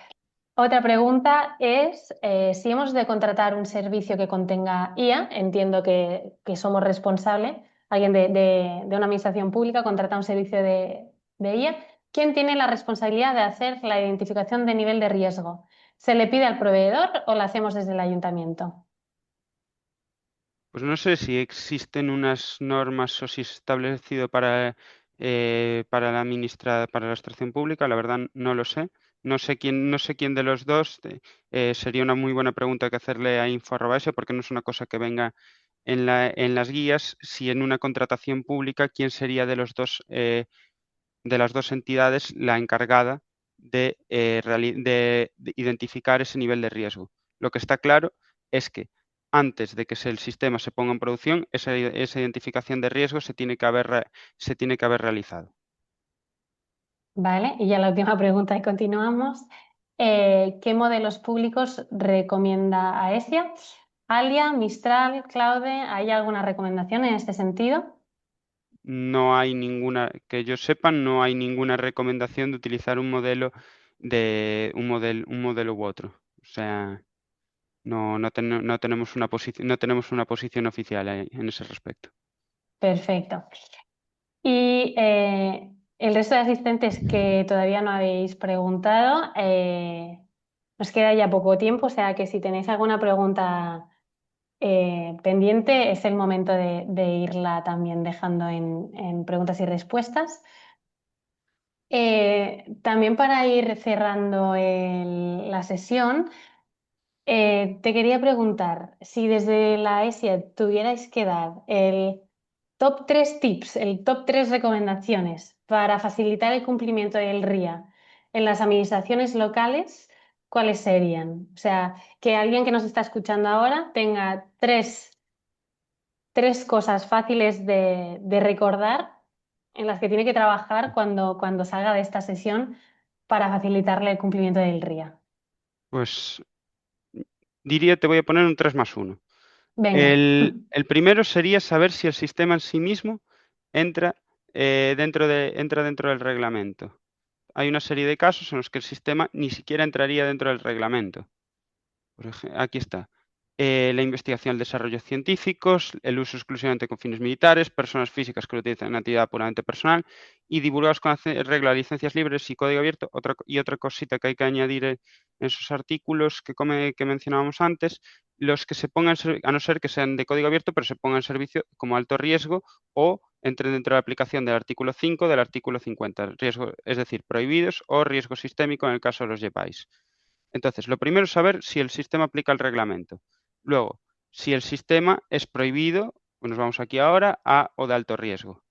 Otra pregunta es si hemos de contratar un servicio que contenga IA, entiendo que somos responsable, alguien de una administración pública contrata un servicio de IA, ¿quién tiene la responsabilidad de hacer la identificación de nivel de riesgo? ¿Se le pide al proveedor o la hacemos desde el ayuntamiento? Pues no sé si existen unas normas o si es establecido para para la administración pública, la verdad no lo sé. No sé quién de los dos. Sería una muy buena pregunta que hacerle a info@ese porque no es una cosa que venga en las guías. Si en una contratación pública, ¿quién sería de las dos entidades la encargada de identificar ese nivel de riesgo? Lo que está claro es que antes de que el sistema se ponga en producción, esa identificación de riesgo se tiene que haber realizado. Vale, y ya la última pregunta y continuamos. ¿Qué modelos públicos recomienda AESIA? Alia, Mistral, Claude, ¿hay alguna recomendación en este sentido? No hay ninguna, que yo sepa, no hay ninguna recomendación de utilizar un modelo u otro. O sea, no tenemos no tenemos una posición oficial en ese respecto. Perfecto. Y el resto de asistentes que todavía no habéis preguntado, nos queda ya poco tiempo, o sea que si tenéis alguna pregunta pendiente, es el momento de irla también dejando en preguntas y respuestas. También para ir cerrando la sesión, te quería preguntar si desde la ESIA tuvierais que dar el top 3 tips, el top 3 recomendaciones para facilitar el cumplimiento del RIA en las administraciones locales, ¿cuáles serían? O sea, que alguien que nos está escuchando ahora tenga tres cosas fáciles de recordar en las que tiene que trabajar cuando salga de esta sesión para facilitarle el cumplimiento del RIA. Pues te voy a poner un 3+1. Venga. El primero sería saber si el sistema en sí mismo entra, entra dentro del reglamento. Hay una serie de casos en los que el sistema ni siquiera entraría dentro del reglamento. Aquí está. La investigación, el desarrollo científicos, el uso exclusivamente con fines militares, personas físicas que lo utilizan en actividad puramente personal y divulgados con regla de licencias libres y código abierto. Otra cosita que hay que añadir en esos artículos que mencionábamos antes, los que se pongan, a no ser que sean de código abierto, pero se pongan en servicio como alto riesgo o entren dentro de la aplicación del artículo 5 del artículo 50, riesgo, es decir, prohibidos o riesgo sistémico en el caso de los JPAIs. Entonces, lo primero es saber si el sistema aplica el reglamento. Luego, si el sistema es prohibido, pues nos vamos aquí ahora, a o de alto riesgo.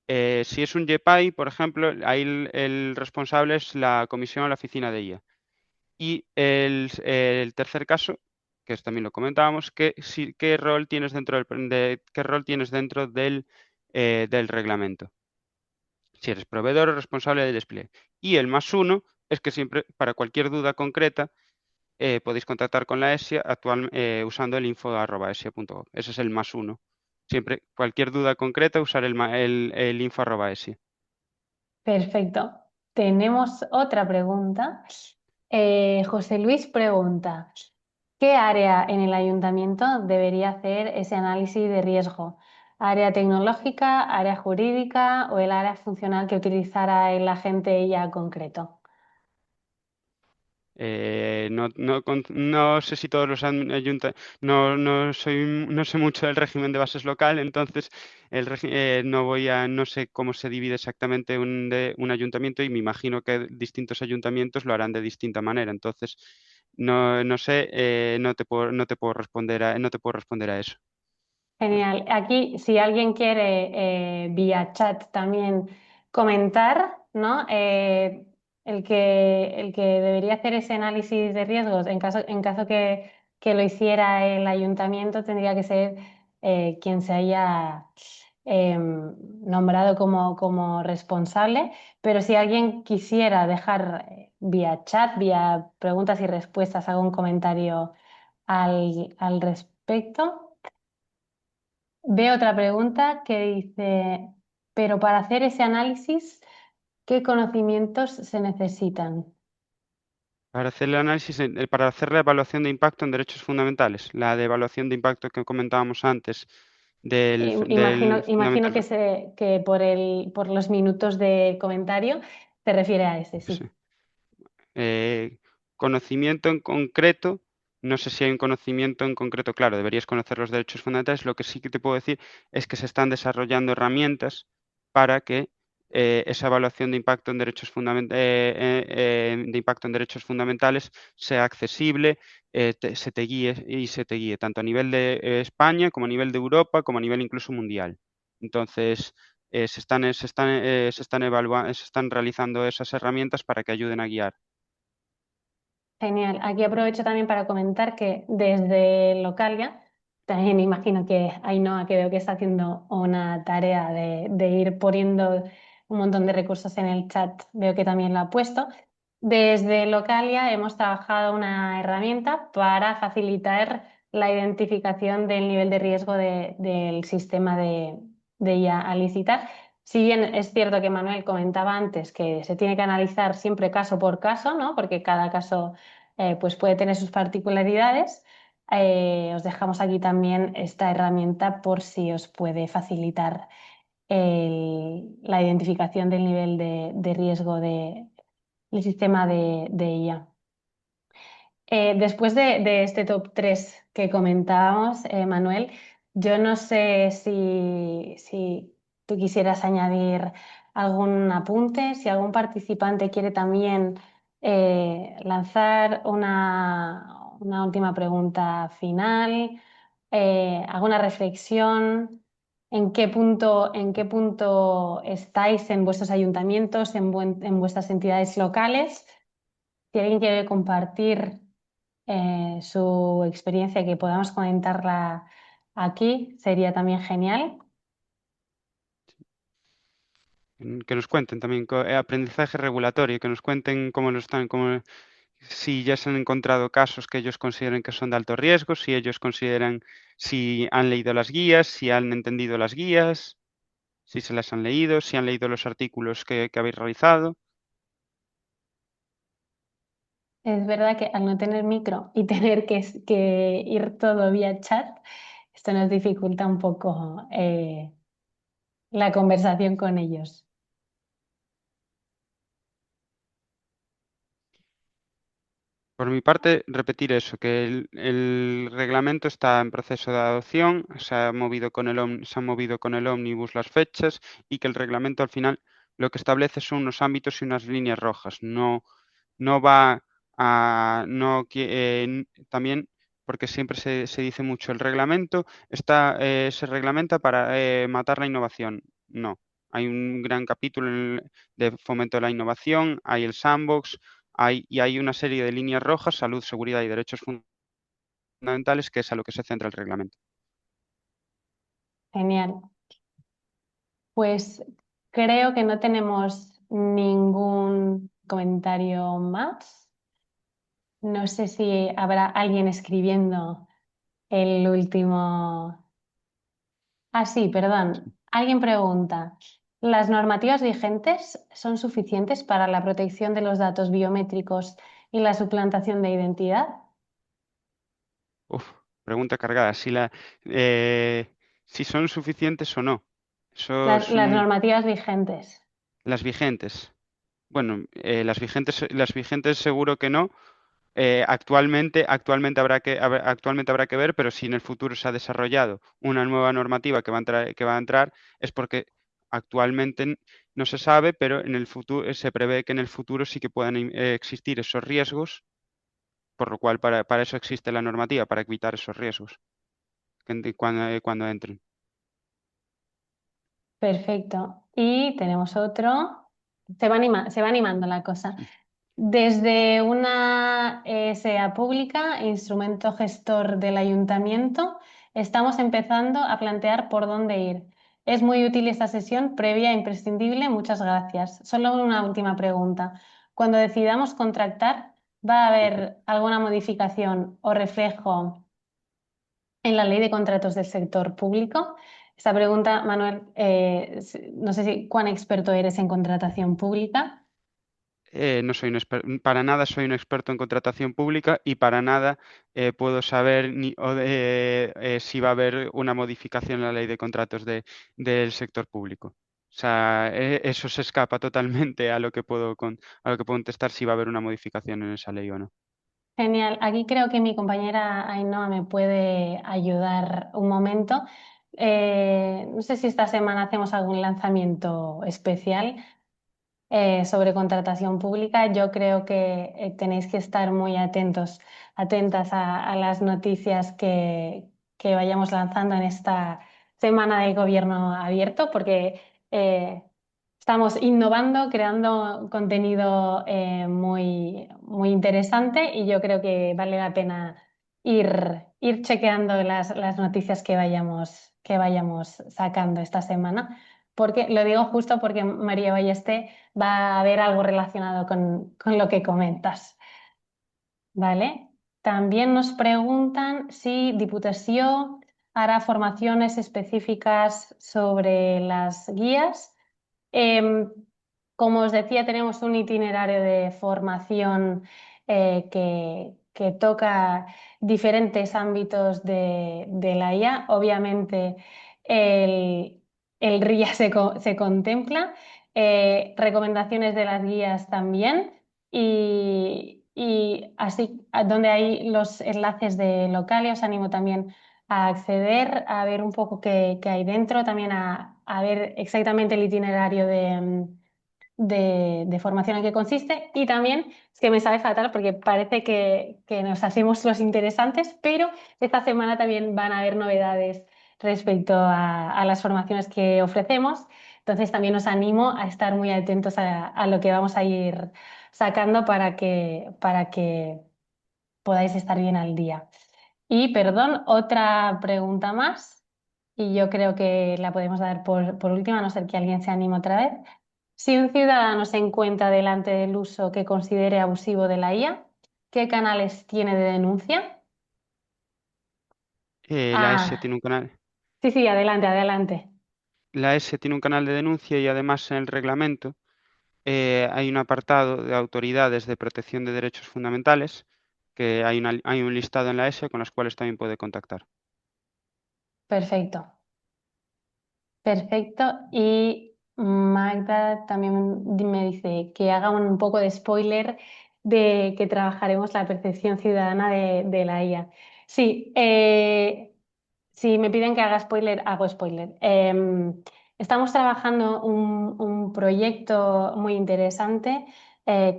Si es un JPAI, por ejemplo, ahí el responsable es la comisión o la oficina de IA. Y el tercer caso, que también lo comentábamos, ¿qué rol tienes dentro del reglamento? Si eres proveedor o responsable del despliegue. Y el +1 es que siempre, para cualquier duda concreta, podéis contactar con la ESIA usando el info@esia.gov. Ese es el +1. Siempre, cualquier duda concreta, usar el info@esia. Perfecto. Tenemos otra pregunta. José Luis pregunta, ¿qué área en el ayuntamiento debería hacer ese análisis de riesgo? ¿Área tecnológica, área jurídica o el área funcional que utilizara el agente ya concreto? No sé si todos los ayuntamientos, no sé mucho del régimen de bases local, entonces no sé cómo se divide exactamente un ayuntamiento y me imagino que distintos ayuntamientos lo harán de distinta manera. Entonces, no sé, no te puedo responder a eso. Genial. Aquí, si alguien quiere vía chat también comentar, ¿no? El que debería hacer ese análisis de riesgos, en caso que lo hiciera el ayuntamiento, tendría que ser quien se haya nombrado como responsable. Pero si alguien quisiera dejar vía chat, vía preguntas y respuestas, algún comentario al respecto. Veo otra pregunta que dice, pero para hacer ese análisis, ¿qué conocimientos se necesitan? Para hacer el análisis, para hacer la evaluación de impacto en derechos fundamentales, la de evaluación de impacto que comentábamos antes del Imagino que, fundamental. que por los minutos de comentario te refiere a ese, Sí. sí. Conocimiento en concreto, no sé si hay un conocimiento en concreto, claro, deberías conocer los derechos fundamentales. Lo que sí que te puedo decir es que se están desarrollando herramientas para que esa evaluación de impacto en de impacto en derechos fundamentales sea accesible, se te guíe tanto a nivel de España como a nivel de Europa, como a nivel incluso mundial. Entonces, se están realizando esas herramientas para que ayuden a guiar. Genial. Aquí aprovecho también para comentar que desde Localia, también imagino que Ainhoa, que veo que está haciendo una tarea de ir poniendo un montón de recursos en el chat, veo que también lo ha puesto. Desde Localia hemos trabajado una herramienta para facilitar la identificación del nivel de riesgo del sistema de IA a licitar. Si bien es cierto que Manuel comentaba antes que se tiene que analizar siempre caso por caso, ¿no? Porque cada caso pues puede tener sus particularidades. Os dejamos aquí también esta herramienta por si os puede facilitar la identificación del nivel de riesgo del sistema de IA. Después de este top 3 que comentábamos, Manuel, yo no sé si tú quisieras añadir algún apunte, si algún participante quiere también lanzar una última pregunta final, alguna reflexión. ¿En qué punto estáis en vuestros ayuntamientos, en vuestras entidades locales? Si alguien quiere compartir su experiencia, que podamos comentarla aquí, sería también genial. Que nos cuenten también aprendizaje regulatorio, que nos cuenten cómo lo están, si ya se han encontrado casos que ellos consideren que son de alto riesgo, si ellos consideran, si han leído las guías, si han entendido las guías, si se las han leído, si han leído los artículos que habéis realizado. Es verdad que al no tener micro y tener que ir todo vía chat, esto nos dificulta un poco la conversación con ellos. Por mi parte, repetir eso, que el reglamento está en proceso de adopción, se han movido con el ómnibus las fechas y que el reglamento al final lo que establece son unos ámbitos y unas líneas rojas. No va a, no, también, porque siempre se dice mucho, el reglamento se reglamenta para matar la innovación. No, hay un gran capítulo de fomento de la innovación, hay el sandbox, hay una serie de líneas rojas, salud, seguridad y derechos fundamentales, que es a lo que se centra el reglamento. Genial. Pues creo que no tenemos ningún comentario más. No sé si habrá alguien escribiendo el último. Ah, sí, perdón. Alguien pregunta, ¿las normativas vigentes son suficientes para la protección de los datos biométricos y la suplantación de identidad? Uf, pregunta cargada. Si son suficientes o no. Eso es Las normativas vigentes. las vigentes. Bueno, las vigentes seguro que no. Actualmente habrá que ver, pero si en el futuro se ha desarrollado una nueva normativa que va a entrar, es porque actualmente no se sabe, pero en el futuro se prevé que en el futuro sí que puedan existir esos riesgos, por lo cual para eso existe la normativa, para evitar esos riesgos cuando entren. Perfecto. Y tenemos otro. Se va animando la cosa. Desde una SEA pública, instrumento gestor del ayuntamiento, estamos empezando a plantear por dónde ir. Es muy útil esta sesión previa e imprescindible. Muchas gracias. Solo una última pregunta. Cuando decidamos contratar, ¿va a Ujú. haber alguna modificación o reflejo en la ley de contratos del sector público? Esta pregunta, Manuel, no sé cuán experto eres en contratación pública. No soy para nada soy un experto en contratación pública y para nada puedo saber si va a haber una modificación en la ley de contratos del sector público. O sea, eso se escapa totalmente a lo que puedo contestar si va a haber una modificación en esa ley o no. Genial. Aquí creo que mi compañera Ainhoa me puede ayudar un momento. No sé si esta semana hacemos algún lanzamiento especial sobre contratación pública. Yo creo que tenéis que estar muy atentas a las noticias que vayamos lanzando en esta semana del gobierno abierto, porque eh, estamos innovando, creando contenido muy interesante y yo creo que vale la pena ir chequeando las noticias que vayamos sacando esta semana. Porque, lo digo justo porque María Ballester va a haber algo relacionado con lo que comentas. ¿Vale? También nos preguntan si Diputació hará formaciones específicas sobre las guías. Em, Como os decía, tenemos un itinerario de formación que toca diferentes ámbitos de la IA. Obviamente, el RIA se contempla, recomendaciones de las guías también, y así donde hay los enlaces de Localia, os animo también a acceder, a ver un poco qué hay dentro, también a ver exactamente el itinerario de formación en qué consiste. Y también, es que me sabe fatal porque parece que nos hacemos los interesantes, pero esta semana también van a haber novedades respecto a las formaciones que ofrecemos. Entonces también os animo a estar muy atentos a lo que vamos a ir sacando para que podáis estar bien al día. Y perdón, otra pregunta más, y yo creo que la podemos dar por última, a no ser que alguien se anime otra vez. Si un ciudadano se encuentra delante del uso que considere abusivo de la IA, qué canales tiene de denuncia. La ESIA Ah, tiene un canal. sí, sí, adelante, adelante. La ESIA tiene un canal de denuncia y además en el reglamento hay un apartado de autoridades de protección de derechos fundamentales que hay un listado en la ESIA con las cuales también puede contactar. Perfecto. Perfecto. Y Magda también me dice que haga un poco de spoiler de que trabajaremos la percepción ciudadana de la IA. Sí, si me piden que haga spoiler, hago spoiler. Estamos trabajando un proyecto muy interesante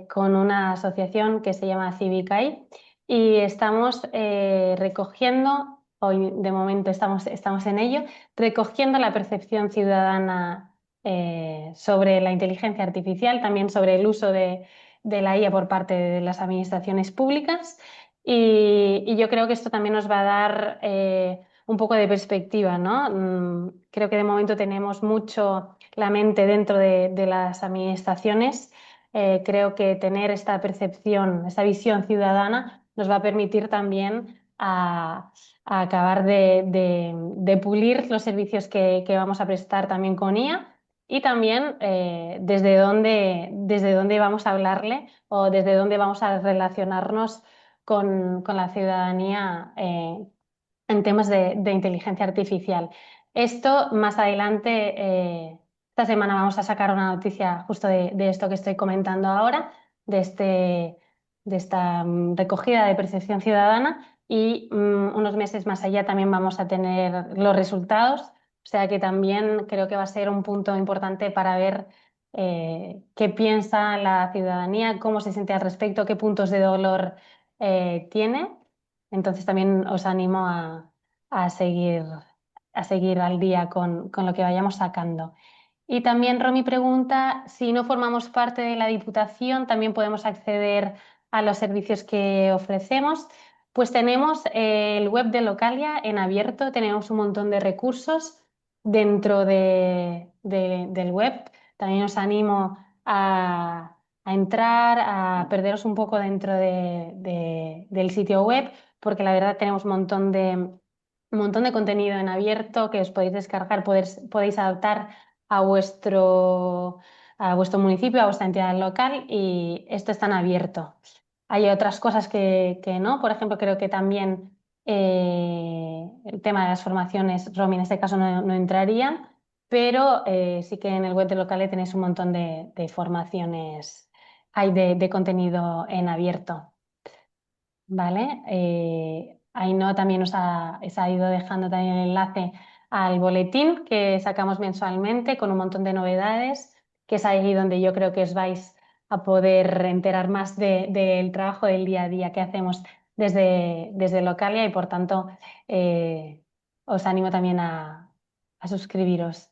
con una asociación que se llama Civicai y estamos recogiendo, hoy de momento estamos en ello, recogiendo la percepción ciudadana sobre la inteligencia artificial, también sobre el uso de la IA por parte de las administraciones públicas. Y yo creo que esto también nos va a dar un poco de perspectiva, ¿no? Creo que de momento tenemos mucho la mente dentro de las administraciones. Creo que tener esta percepción, esta visión ciudadana nos va a permitir también a acabar de pulir los servicios que vamos a prestar también con IA y también desde dónde vamos a hablarle o desde dónde vamos a relacionarnos con la ciudadanía en temas de inteligencia artificial. Esto más adelante, esta semana vamos a sacar una noticia justo de esto que estoy comentando ahora, de esta recogida de percepción ciudadana y unos meses más allá también vamos a tener los resultados. O sea que también creo que va a ser un punto importante para ver qué piensa la ciudadanía, cómo se siente al respecto, qué puntos de dolor tiene. Entonces también os animo a seguir, a seguir al día con lo que vayamos sacando. Y también Romy pregunta si no formamos parte de la Diputación, también podemos acceder a los servicios que ofrecemos. Pues tenemos el web de Localia en abierto, tenemos un montón de recursos dentro del web. También os animo a entrar, a perderos un poco dentro del sitio web, porque la verdad tenemos un montón de contenido en abierto que os podéis descargar, podéis adaptar a vuestro municipio, a vuestra entidad local y esto está en abierto. Hay otras cosas que no, por ejemplo, creo que también el tema de las formaciones, Romy, en este caso no entrarían, pero sí que en el web de Locale tenéis un montón de formaciones, hay de contenido en abierto. ¿Vale? Ainhoa también os ha ido dejando también el enlace al boletín que sacamos mensualmente con un montón de novedades, que es ahí donde yo creo que os vais a poder enterar más del trabajo del día a día que hacemos desde Localia y por tanto os animo también a suscribiros.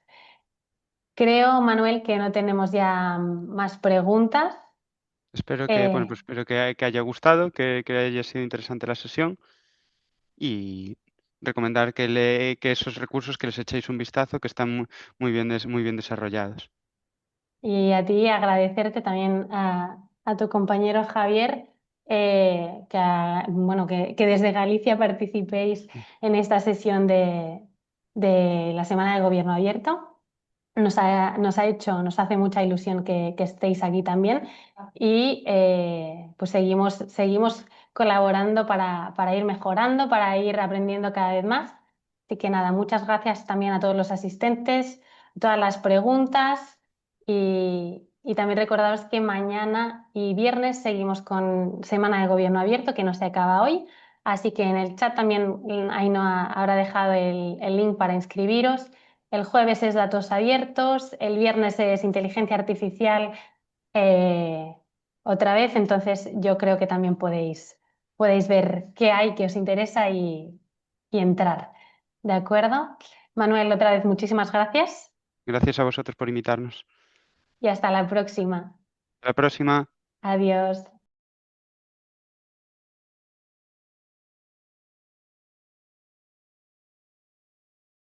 Creo, Manuel, que no tenemos ya más preguntas. Espero que, bueno, Eh, pues espero que haya gustado, que haya sido interesante la sesión y recomendar que esos recursos que les echéis un vistazo, que están muy bien desarrollados. Y a ti agradecerte también a tu compañero Javier, bueno, que desde Galicia participéis en esta sesión de la Semana de Gobierno Abierto. Nos hace mucha ilusión que estéis aquí también y pues seguimos colaborando para ir mejorando, para ir aprendiendo cada vez más. Así que nada, muchas gracias también a todos los asistentes, todas las preguntas y también recordaros que mañana y viernes seguimos con Semana de Gobierno Abierto, que no se acaba hoy. Así que en el chat también Ainhoa habrá dejado el link para inscribiros. El jueves es datos abiertos, el viernes es inteligencia artificial eh, otra vez, entonces yo creo que también podéis ver qué hay que os interesa y entrar. ¿De acuerdo? Manuel, otra vez muchísimas gracias Gracias a vosotros por invitarnos. y hasta la próxima. Hasta la próxima. Adiós.